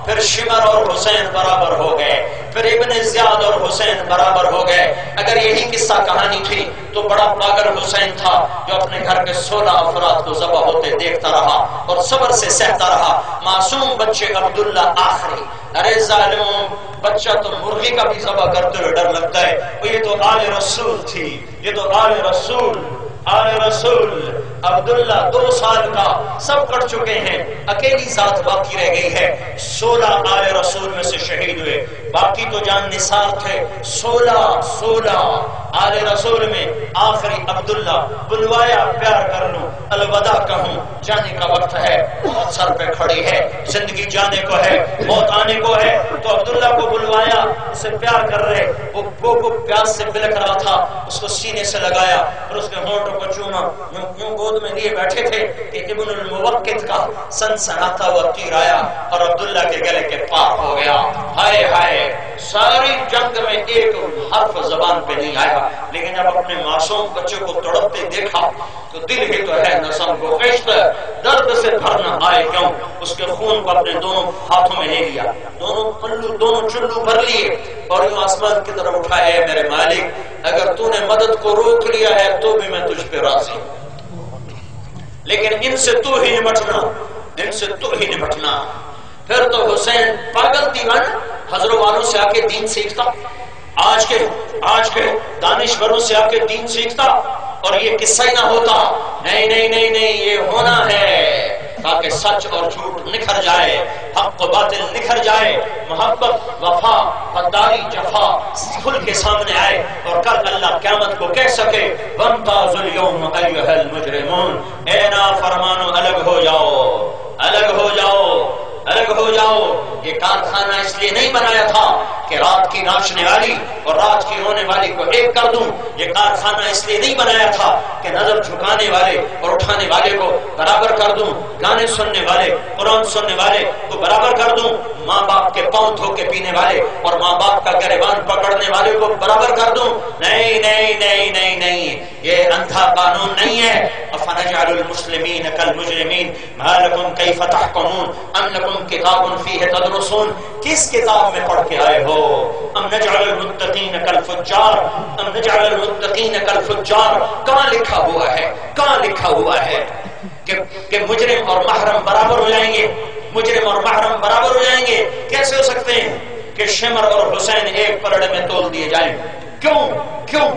پھر شمر اور حسین برابر ہو گئے، پھر ابن زیاد اور حسین برابر ہو گئے۔ اگر یہی قصہ کہانی تھی تو بڑا پاگل حسین تھا جو اپنے گھر کے 16 افراد کو ذبح ہوتے دیکھتا رہا اور صبر سے سہتا رہا۔ معصوم بچے عبداللہ آخری، ارے ظالموں، بچہ تو مرغی کا بھی ذبح کرتے ہوئے ڈر لگتا ہے، یہ تو آل رسول تھی، یہ تو آل رسول، آل رسول۔ عبداللہ 2 سال کا، سب کٹ چکے ہیں، اکیلی ذات باقی رہ گئی ہے۔ 16 آل رسول میں سے شہید ہوئے، باقی تو جان نثار تھے۔ 16 آل رسول میں آخری عبداللہ بلوایا، پیار کر لوں، الوداع کہوں، جانے کا وقت ہے، موت سر پہ کھڑی ہے، زندگی جانے کو ہے، موت آنے کو ہے، تو عبداللہ کو بلوایا، اسے پیار کر رہے، وہ پیاس سے بلک رہا تھا، اس کو سینے سے لگایا اور اس کے ہونٹوں کو چوما، یوں گود میں لیے بیٹھے تھے کہ ابن الموقت کا سنسناتا ہوا تیر آیا اور عبداللہ کے گلے کے پار ہو گیا۔ ہائے ہائے، ساری جنگ میں ایک حرف زبان پہ نہیں آیا، لیکن جب اپنے معصوم بچے کو تڑپتے دیکھا تو دل ہی تو ہے نسم کو خشت، درد سے بھرنا آئے کیوں، اس کے خون کو اپنے دونوں ہاتھوں میں لے لیا، دونوں چلو بھر لیے اور یوں آسمان کی طرف اٹھائے، اے میرے مالک اگر تو نے مدد کو روک لیا ہے تو بھی میں تجھ پہ راضی ہوں، لیکن ان سے تو ہی نمٹنا، ان سے تو ہی نمٹنا۔ پھر تو حسین پاگل دیوانہ حضروں والوں سے آ کے دین سیکھتا، آج کے دانشوروں سے آ کے دین سیکھتا اور یہ قصہ ہی نہ ہوتا۔ نہیں، یہ ہونا ہے تاکہ سچ اور جھوٹ نکھر جائے، حق و باطل نکھر جائے، محبت، وفا، غداری، جفا کھل کے سامنے آئے اور کل اللہ قیامت کو کہہ سکے وَامْتَازُوا الْيَوْمَ أَيُّهَا الْمُجْرِمُونَ، اے نافرمانو الگ ہو جاؤ، الگ ہو جاؤ، الگ ہو جاؤ۔ یہ کارخانہ اس لیے نہیں بنایا تھا کہ رات کی ناچنے والی اور رات کی رونے والی کو ایک کر دوں، یہ کارخانہ اس لیے نہیں بنایا تھا کہ نظر جھکانے والے اور اٹھانے والے کو برابر کر دوں، گانے سننے والے، قرآن سننے والے کو برابر کر دوں، ماں باپ کے پاؤں دھو کے پینے والے اور ماں باپ کا گریبان پکڑنے والے کو برابر کر دوں۔ نہیں، یہ اندھا قانون نہیں ہے۔ افنجعل المسلمین کالمجرمین ما لکم کیف تحکمون ام لکم کتاب فیہ تدرسون، کس کتاب میں پڑھ کے آئے ہو؟ ام نجعل المتقین کالفجار، ام نجعل المتقین کالفجار، کہاں لکھا ہوا ہے، کہاں لکھا ہوا ہے کہ مجرم اور محرم برابر ہو جائیں گے، مجرم اور محرم برابر ہو جائیں گے؟ کیسے ہو سکتے ہیں کہ شمر اور حسین ایک پلڑے میں تول دیے جائیں؟ کیوں؟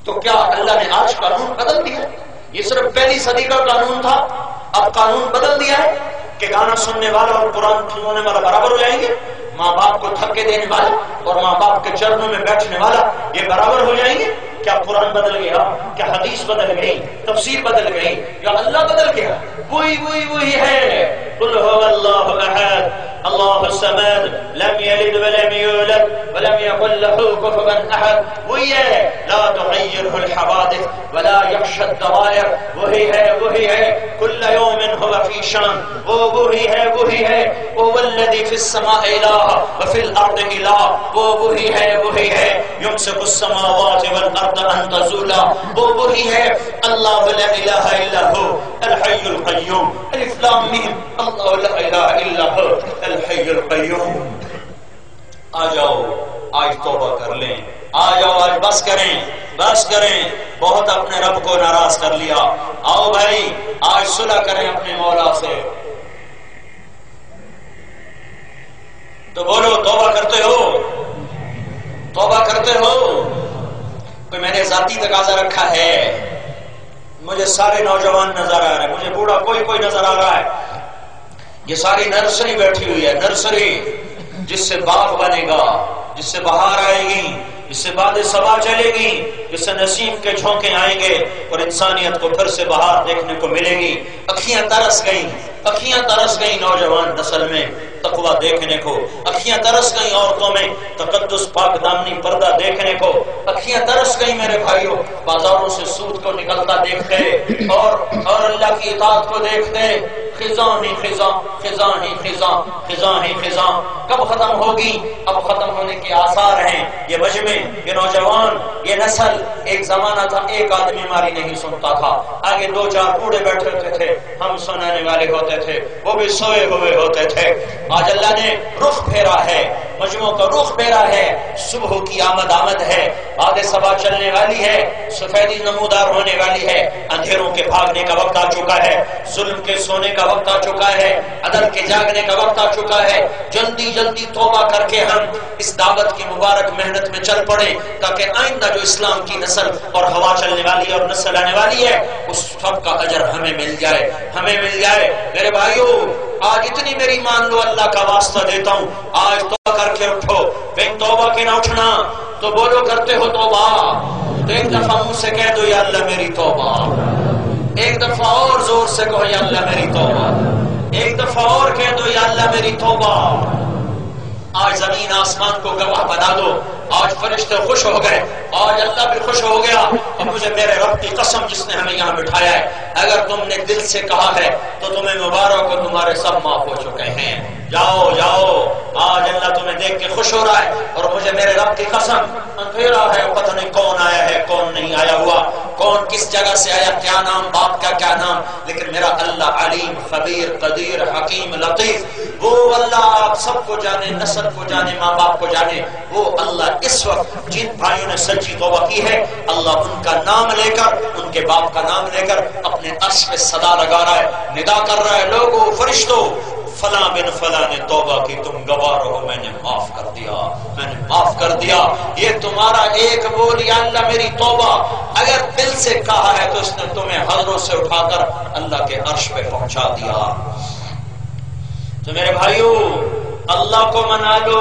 تو کیا اللہ نے آج قانون بدل دیا؟ یہ صرف پہلی صدی کا قانون تھا، اب قانون بدل دیا ہے کہ گانا سننے والا اور قرآن سننے والا برابر ہو جائیں گے، ماں باپ کو دھکے دینے والا اور ماں باپ کے چرنوں میں بیٹھنے والا یہ برابر ہو جائیں گے؟ کیا قرآن بدل گیا؟ کیا حدیث بدل گئی؟ تفسیر بدل گئی؟ یا اللہ بدل گیا؟ وہی ہے۔ قل هو اللہ احد اللہ الصمد لم یلد ولم یولد ولم یکن له کفوا احد، وہی ہے۔ لا تغیرہ الحوادث ولا یخشى الدوائر، وہی ہے۔ کل یوم هو فی شان، وہی ہے۔ هو الذی فی السماء الہ وفی الارض الہ، وہی ہے۔ یمسک السماوات والارض ان تزولا، وہی ہے۔ اللہ لا الہ الا هو الحی القیوم، الف لام میم، اللہ لا الہ الا هو الحی القیوم۔ آ جاؤ آج توبہ کر لیں، آ جاؤ آج بس کریں، بہت اپنے رب کو ناراض کر لیا۔ آؤ بھائی آج صلح کریں اپنے مولا سے۔ تو بولو توبہ کرتے ہو؟ کوئی میں نے ذاتی تقاضا رکھا ہے؟ مجھے سارے نوجوان نظر آ رہے ہیں، مجھے بوڑھا کوئی نظر آ رہا ہے۔ یہ ساری نرسری بیٹھی ہوئی ہے، نرسری جس سے باغ بنے گا، جس سے بہار آئے گی، جس سے باد صبا چلے گی، جس سے نسیم کے جھونکے آئیں گے اور انسانیت کو پھر سے بہار دیکھنے کو ملے گی۔ اکھیاں ترس گئیں نوجوان نسل میں تقویٰ دیکھنے کو، اکھیاں ترس گئیں عورتوں میں تقدس پاک دامنی پردہ دیکھنے کو، اکھیاں ترس گئیں میرے بھائیوں بازاروں سے سود کو نکلتا دیکھتے اور اللہ کی اطاعت کو دیکھتے۔ خزاں ہی خزاں، خزاں ہی خزاں، خزاں ہی خزاں کب ختم ہوگی؟ اب ختم ہونے کے آثار ہیں۔ یہ مجمع، یہ نوجوان، یہ نسل، ایک زمانہ تھا ایک آدمی ہماری نہیں سنتا تھا، آگے دو چار بوڑھے بیٹھے ہوتے تھے، ہم سنانے والے ہوتے تھے، وہ بھی سوئے ہوئے ہوتے تھے۔ آج اللہ نے رخ پھیرا ہے، مجموع کا رخ پھیرا ہے، صبح کی آمد ہے، آدھے صبح چلنے والی ہے، سفیدی نمودار ہونے والی ہے، اندھیروں کے بھاگنے کا وقت آ چکا ہے، ظلم کے سونے کا وقت آ چکا ہے، عدل کے جاگنے کا وقت آ چکا ہے۔ جلدی جلدی توبہ کر کے ہم اس دعوت کی مبارک محنت میں چل پڑے، تاکہ آئندہ جو اسلام کی نسل اور ہوا چلنے والی ہے اور نسل آنے والی ہے، اس سب کا اجر ہمیں مل جائے، ہمیں مل جائے۔ میرے بھائیو، آج اتنی میری مان لو، اللہ کا واسطہ دیتا ہوں، آج توبہ کر کے اٹھو۔ بے توبہ کے نہ اٹھنا تو بولو کرتے ہو توبہ، تو ایک دفعہ منہ سے کہہ دو یا اللہ میری توبہ، ایک دفعہ اور زور سے کہو یا اللہ میری توبہ، ایک دفعہ اور کہہ دو یا اللہ میری توبہ۔ آج زمین آسمان کو گواہ بنا دو، آج فرشتے خوش ہو گئے، آج اللہ بھی خوش ہو گیا، اور مجھے میرے رب کی قسم جس نے ہمیں یہاں بٹھایا ہے، اگر تم نے دل سے کہا ہے تو تمہیں مبارک ہو، تمہارے سب معاف ہو چکے ہیں۔ جاؤ جاؤ، آج اللہ تمہیں دیکھ کے خوش ہو رہا ہے، اور مجھے میرے رب کی قسم اندھیرا ہے، پتہ نہیں کون آیا ہے کون نہیں آیا ہوا، کون کس جگہ سے آیا، کیا نام، باپ کا کیا نام، لیکن میرا اللہ علیم خبیر قدیر حکیم لطیف، وہ اللہ آپ سب کو جانے، نسل کو جانے، ماں باپ کو جانے، وہ اللہ اس وقت جن بھائیوں نے سچی توبہ کی ہے، اللہ ان کا نام لے کر، ان کے باپ کا نام لے کر اپنے عرش پہ صدا لگا رہا ہے، ندا کر رہا ہے، لوگوں فرشتوں، فلاں بن فلاں نے توبہ کی، تم گواہ رہو، میں نے معاف کر دیا، میں نے معاف کر دیا۔ یہ تمہارا ایک بول یا اللہ میری توبہ اگر دل سے کہا ہے تو اس نے تمہیں حضروں سے اٹھا کر اللہ کے عرش پہ پہنچا دیا۔ تو میرے بھائیو، اللہ کو منا لو،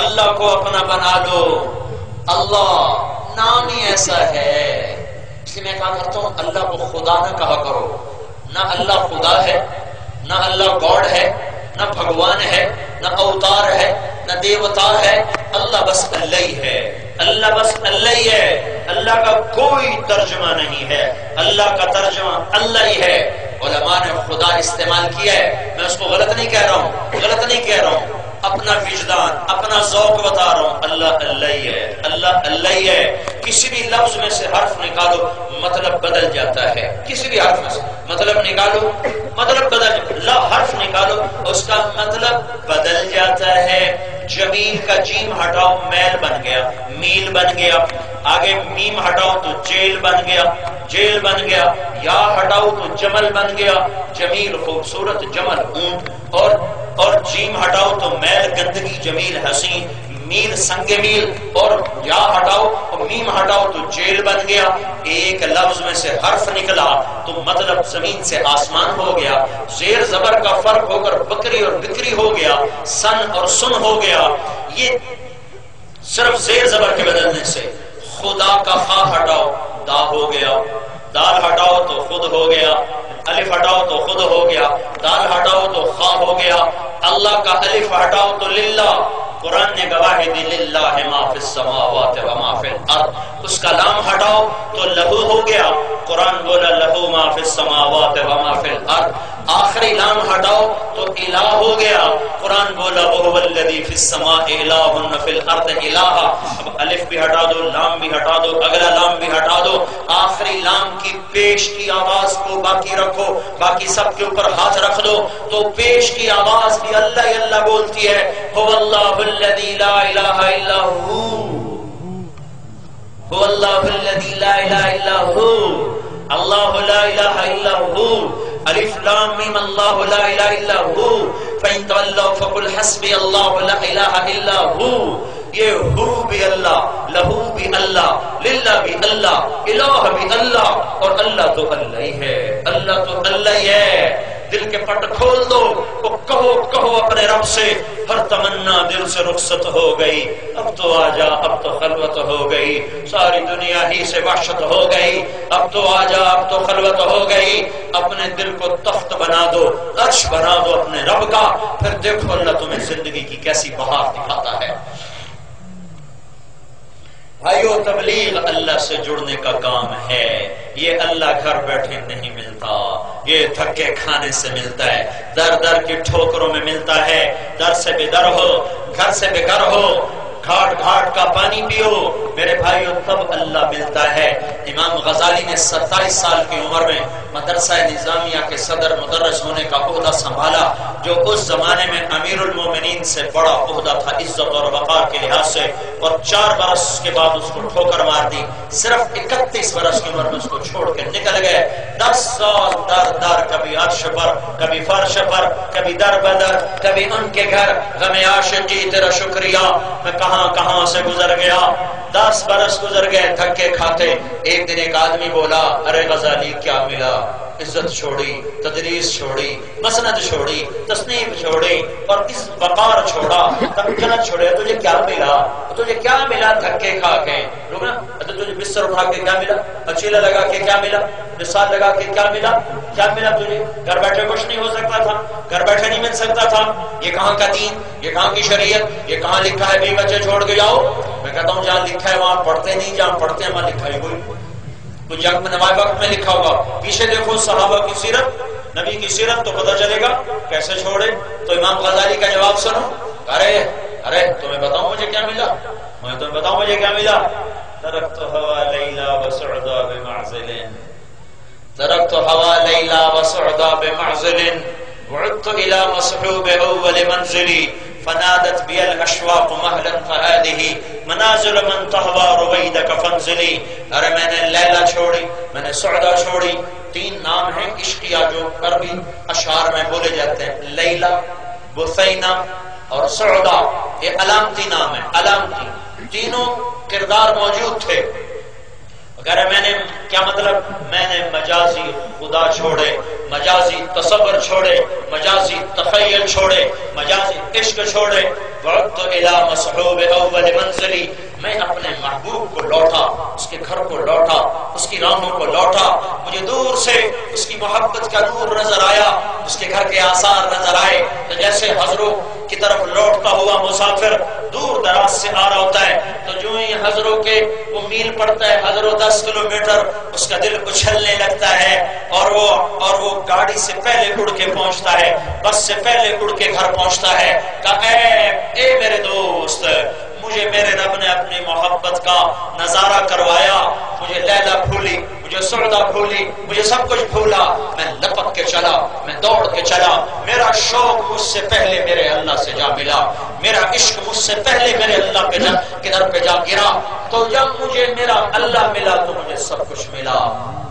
اللہ کو اپنا بنا لو۔ اللہ نام ہی ایسا ہے، اس لیے میں کہا کرتا ہوں اللہ کو خدا نہ کہا کرو، نہ اللہ خدا ہے، نہ اللہ گاڈ ہے، نہ بھگوان ہے، نہ اوتار ہے، نہ دیوتا ہے، اللہ بس اللہ ہی ہے، اللہ بس اللہ ہی ہے، اللہ کا کوئی ترجمہ نہیں ہے، اللہ کا ترجمہ اللہ ہی ہے۔ علماء نے خدا استعمال کیا ہے، میں اس کو غلط نہیں کہہ رہا ہوں، غلط نہیں کہہ رہا ہوں، اپنا وجدان، اپنا ذوق بتا رہا ہوں، اللہ اللہ ہی ہے، اللہ اللہ ہی ہے۔ کسی بھی لفظ میں سے حرف نکالو مطلب بدل جاتا ہے، کسی بھی حرف میں سے مطلب نکالو، مطلب بدل، حرف نکالو اس کا مطلب بدل جاتا ہے۔ جمیل کا جیم ہٹاؤ میل بن گیا، میل بن گیا، آگے میم ہٹاؤ تو جیل بن گیا، جیل بن گیا، یا ہٹاؤ تو جمل بن گیا، جمیل خوبصورت، جمل اونٹ، اور جیم ہٹاؤ تو میل گندگی، جمیل حسین، میل سنگ میل، اور یا ہٹاؤ اور میم ہٹاؤ تو جیل بن گیا۔ ایک لفظ میں سے حرف نکلا تو مطلب زمین سے آسمان ہو گیا، زیر زبر کا فرق ہو کر بکری اور بکری ہو گیا، سن اور سن ہو گیا۔ یہ صرف زیر زبر کے بدلنے سے۔ خدا کا خا ہٹاؤ دا ہو گیا، دال ہٹاؤ تو خود ہو گیا، الف ہٹاؤ تو خود ہو گیا، دال ہٹاؤ تو خا ہو گیا، اللہ کا الف ہٹاؤ تو للہ، قرآن نے گواہی دی للہ ما فی السماوات و ما فی الارض، اس کا لام ہٹاؤ تو لہو ہو گیا، قرآن بولا لہو ما فی السماوات و ما فی الارض، آخری لام ہٹاؤ تو الہ ہو گیا، قرآن بولا وہو الذی فی السماء الہ و فی الارض الہ۔ اب الف بھی ہٹا دو، لام بھی ہٹا دو، اگلا لام بھی ہٹا دو، آخری لام کی پیش کی آواز کو باقی رکھو، باقی سب کے اوپر ہاتھ رکھ دو، تو پیش کی آواز بھی اللہ ہی اللہ بولتی ہے، هو اللہ الذی لا الہ الا ہو، هو اللہ الذی لا الہ الا ہو، اللہ لا الہ الا ہو، الف لام میم اللہ لا الہ الا ہو، فإن تولوا فقل حسبی اللہ لا الہ الا ہو۔ یہ ہو بھی اللہ، لہو بھی اللہ، للہ بھی اللہ، الہ بھی اللہ، اور اللہ تو اللہ ہی ہے، اللہ تو اللہ ہی ہے۔ دل کے پٹ کھول دو، وہ کہو اپنے رب سے، ہر تمنا دل سے رخصت ہو گئی، اب تو آجا، اب تو خلوت ہو گئی، ساری دنیا ہی سے وحشت ہو گئی، اب تو آجا، اب تو خلوت ہو گئی، اپنے دل کو تخت بنا دو، عرش بنا دو اپنے رب کا، پھر دیکھو اللہ تمہیں زندگی کی کیسی بہار دکھاتا ہے۔ بھائیو، تبلیغ اللہ سے جڑنے کا کام ہے، یہ اللہ گھر بیٹھے نہیں ملتا، یہ دھکے کھانے سے ملتا ہے، در در کی ٹھوکروں میں ملتا ہے، در سے بے در ہو، گھر سے بے گھر ہو، گھاٹ گھاٹ کا پانی پیو میرے بھائیو، تب اللہ ملتا ہے۔ امام غزالی نے 27 سال کی عمر میں مدرسہ نظامیہ کے صدر مدرس ہونے کا عہدہ سنبھالا، جو اس زمانے میں امیر المومنین سے بڑا عہدہ تھا عزت اور وقار کے لحاظ سے، اور 4 برس کے بعد اس کو ٹھوکر مار دی، صرف 31 برس کی عمر میں اس کو چھوڑ کے نکل گئے۔ 10 سال در در، کبھی عرش پر، کبھی فرش پر، کبھی در بدر، کبھی ان کے گھر، غم عاشقی تیرا شکریہ، میں کہاں سے گزر گیا۔ 10 برس گزر گئے دھکے کھاتے۔ ایک دن ایک آدمی بولا، ارے غزالی کیا ملا؟ عزت چھوڑی، تدریس چھوڑی، مسند چھوڑی، تصنیف چھوڑی، اور اس وقار چھوڑا، تمکنت چھوڑے، تجھے کیا ملا؟ تجھے کیا ملا دھکے کھا کے؟ لوگ نا تجھے بستر اٹھا کے کیا ملا؟ اچیلا لگا کے کیا ملا؟ مثال لگا کے کیا ملا؟ کیا ملا تجھے؟ گھر بیٹھے کچھ نہیں ہو سکتا تھا، گھر بیٹھے نہیں مل سکتا تھا۔ یہ کہاں کا دین، یہ کہاں کی شریعت، یہ کہاں لکھا ہے بھی بچے چھوڑ کے جاؤ؟ میں کہتا ہوں جہاں لکھا ہے وہاں پڑھتے نہیں، جہاں پڑھتے ہیں وہاں لکھا ہے کوئی تو جنگ میں نمائے وقت میں لکھا ہوگا، پیچھے دیکھو صحابہ کی سیرت، نبی کی سیرت، تو پتہ چلے گا کیسے چھوڑے۔ تو امام غزالی کا جواب سنو، ارے تمہیں بتاؤں مجھے کیا ملا، میں تمہیں بتاؤں مجھے کیا ملا۔ ترکت ہوا لیلا وسعدا بمعزل، ترکت ہوا لیلا وسعدا بمعزل، وعدت الى مصحوب اول منزلی، فنادت بی الاشواق مہلا فهذه منازل من تهوى رویدک فانزلی۔ ارے میں نے لیلا چھوڑی، میں نے سعدا چھوڑی۔ 3 نام ہیں عشقیہ جو عربی اشعار میں بولے جاتے ہیں، لیلا، بثینہ اور سعدا، یہ علامتی نام ہے، علامتی، تینوں کردار موجود تھے۔ اگر میں نے کیا مطلب، میں نے مجازی خدا چھوڑے، مجازی تصور چھوڑے، مجازی تخیل چھوڑے، مجازی عشق چھوڑے۔ وعدت الى مصحوب اول منزلی، میں اپنے محبوب کو لوٹا، اس کے گھر کو لوٹا، اس کی راہوں کو لوٹا۔ مجھے دور سے اس کی محبت کا نور نظر آیا، اس کے گھر کے آثار نظر آئے، تو جیسے حضروں کی طرف لوٹتا ہوا مسافر دور دراز سے آ رہا ہوتا ہے، تو جو ہی حضروں کے وہ میل پڑتا ہے، حضروں 10 کلومیٹر، اس کا دل اچھلنے لگتا ہے، اور وہ گاڑی سے پہلے اڑ کے پہنچتا ہے، بس سے پہلے اڑ کے گھر پہنچتا ہے۔ کہا اے میرے دوست، مجھے میرے رب نے اپنی محبت کا نظارہ کروایا، مجھے لیلا بھولی، مجھے سعدا بھولی، مجھے سب کچھ بھولا، میں لپک کے چلا، میں دوڑ کے چلا، میرا شوق مجھ سے پہلے میرے اللہ سے جا ملا، میرا عشق مجھ سے پہلے میرے اللہ کے در پہ جا گرا، تو جب مجھے میرا اللہ ملا تو مجھے سب کچھ ملا۔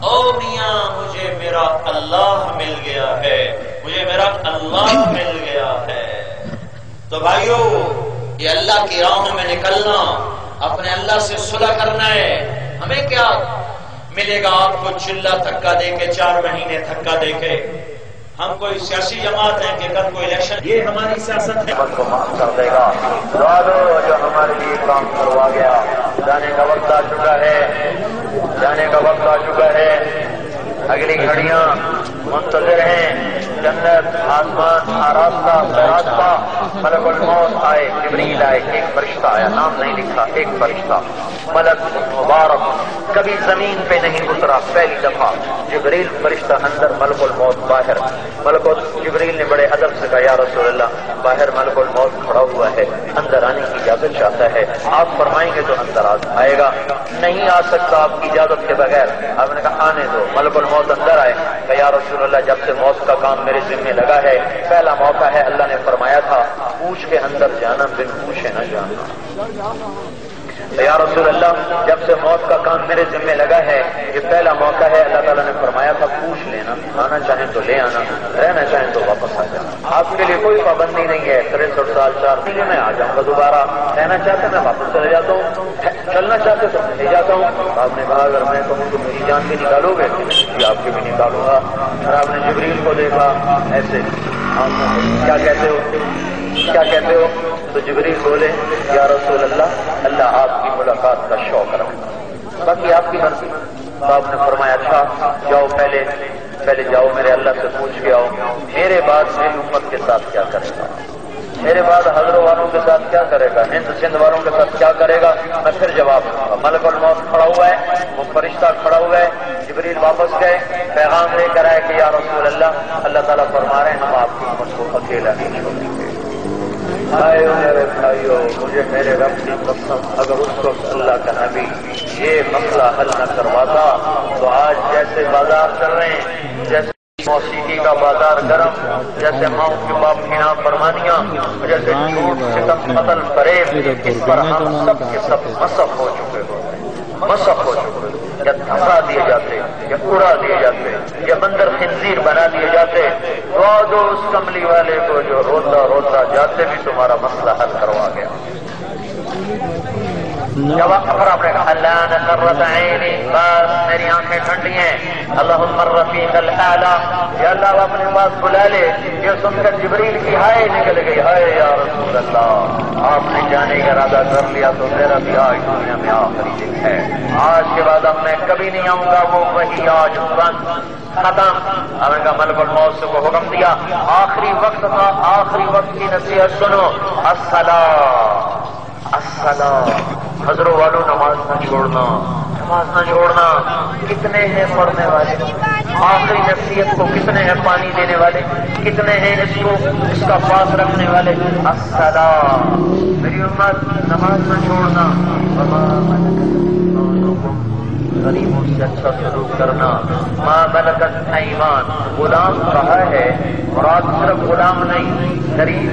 او میاں مجھے میرا اللہ مل گیا ہے، مجھے میرا اللہ مل گیا ہے۔ تو بھائیو، یہ اللہ کی راہوں میں نکلنا، اپنے اللہ سے صلح کرنا ہے۔ ہمیں کیا ملے گا آپ کو چلا دھکا دے کے، 4 مہینے دھکا دے کے؟ ہم کوئی سیاسی جماعت ہیں کہ کل کوئی الیکشن، یہ ہماری سیاست ہے۔ کو معاف کر دے گا، دعا دو جو ہمارے لیے کام کروا گیا۔ جانے کا وقت آ چکا ہے، جانے کا وقت آ چکا ہے، اگلی گھڑیاں منتظر ہیں۔ جنت، آسمان، آراستہ، فراستہ، ملک الموت آئے، جبریل آئے، ایک فرشتہ آیا، نام نہیں لکھا، ایک فرشتہ ملک مبارک، کبھی زمین پہ نہیں اترا، پہلی دفعہ جبریل فرشتہ اندر، ملک الموت باہر۔ جبریل نے بڑے ادب سے کہا، یا رسول اللہ، باہر ملک الموت کھڑا ہوا ہے، اندر آنے کی اجازت چاہتا ہے، آپ فرمائیں گے تو اندر آئے گا، نہیں آ سکتا آپ کی اجازت کے بغیر۔ آپ نے کہا آنے دو، ملک الموت اندر آئے، کہ یا رسول اللہ، جب سے موت کا کام میرے ذمہ لگا ہے، پہلا موقع ہے، اللہ نے فرمایا تھا پوچھ کے اندر جانا، بن پوچھے نہ جانا۔ یا رسول اللہ، جب سے موت کا کام میرے ذمہ لگا ہے، یہ پہلا موقع ہے، اللہ تعالیٰ نے فرمایا تھا پوچھ لینا، آنا چاہیں تو لے آنا، رہنا چاہیں تو واپس آ جانا، آپ کے لیے کوئی پابندی نہیں ہے۔ 63 سال 4 مہینے میں آ جاؤں گا دوبارہ، رہنا چاہتے میں واپس چلے جاتا ہوں، چلنا چاہتے تو لے جاتا ہوں۔ آپ نے کہا اگر میں کہوں تو میری جان بھی نکالو گے، جی آپ کی بھی نکالوں گا۔ اور آپ نے جبریل کو دیکھا ایسے، کیا کہتے ہو، کیا کہتے ہو؟ تو جبریل بولے، یا رسول اللہ، اللہ آپ کی ملاقات کا شوق رکھتا، باقی آپ کی مرضی۔ تو آپ نے فرمایا اچھا جاؤ، پہلے جاؤ میرے اللہ سے پوچھ کے آؤ، میرے بعد میری امت کے ساتھ کیا کرے گا، میرے بعد حضروں والوں کے ساتھ کیا کرے گا، ہند سندھ والوں کے ساتھ کیا کرے گا، میں پھر جواب دوں گا۔ ملک الموت کھڑا ہوا ہے، وہ فرشتہ کھڑا ہوا ہے، جبریل واپس گئے، پیغام لے کر آئے کہ یا رسول اللہ اکیلا نہیں چھوڑیں گے۔ بھائیو میرے بھائیو، مجھے میرے رب کی قسم، اگر اس وقت اللہ کا نبی یہ مسئلہ حل نہ کرواتا تو آج جیسے بازار چل رہے ہیں، جیسے موسیقی کا بازار گرم، جیسے ماؤں کے باپ کی نافرمانیاں، جیسے جھوٹ ستم قتل فریب، اس پر ہم سب کے سب مسخ ہو چکے ہوتے، مسخ ہو چکے، یا دھما دیے جاتے، یا اڑا دیے جاتے، یا بندر خنزیر بنا دیے جاتے۔ دعا دو اس کملی والے کو جو روتا روتا جاتے بھی تمہارا مسئلہ حل کروا گیا۔ جب آپ نے کہا اللہ نقرت عینی، بس میری آنکھیں ٹھنڈی ہیں، اللہم الرفیق الاعلی، یا اللہ اپنے پاس بلا لے۔ یہ سن کر جبریل کی ہائے نکل گئی، ہائے یا رسول اللہ، آپ نے جانے کا ارادہ کر لیا تو میرا بھی آج دنیا میں آخری دن ہے، آج کے بعد اب میں کبھی نہیں آؤں گا، وہ وہی آج بند ختم۔ ہم نے کہا ملک الموت کو حکم دیا، آخری وقت تھا، آخری وقت کی نصیحت سنو، الصلاۃ الصلاۃ، حضروں والوں نماز نہ چھوڑنا، نماز نہ چھوڑنا۔ کتنے ہیں پڑھنے والے، آخری نصیحت کو کتنے ہیں پانی دینے والے، کتنے ہیں اس کو اس کا پاس رکھنے والے۔ الصلاۃ، میری امت نماز نہ چھوڑنا، غریبوں سے اچھا سلوک کرنا، ماں ملکت ایمان، غلام کہا ہے، مراد صرف غلام نہیں، غریب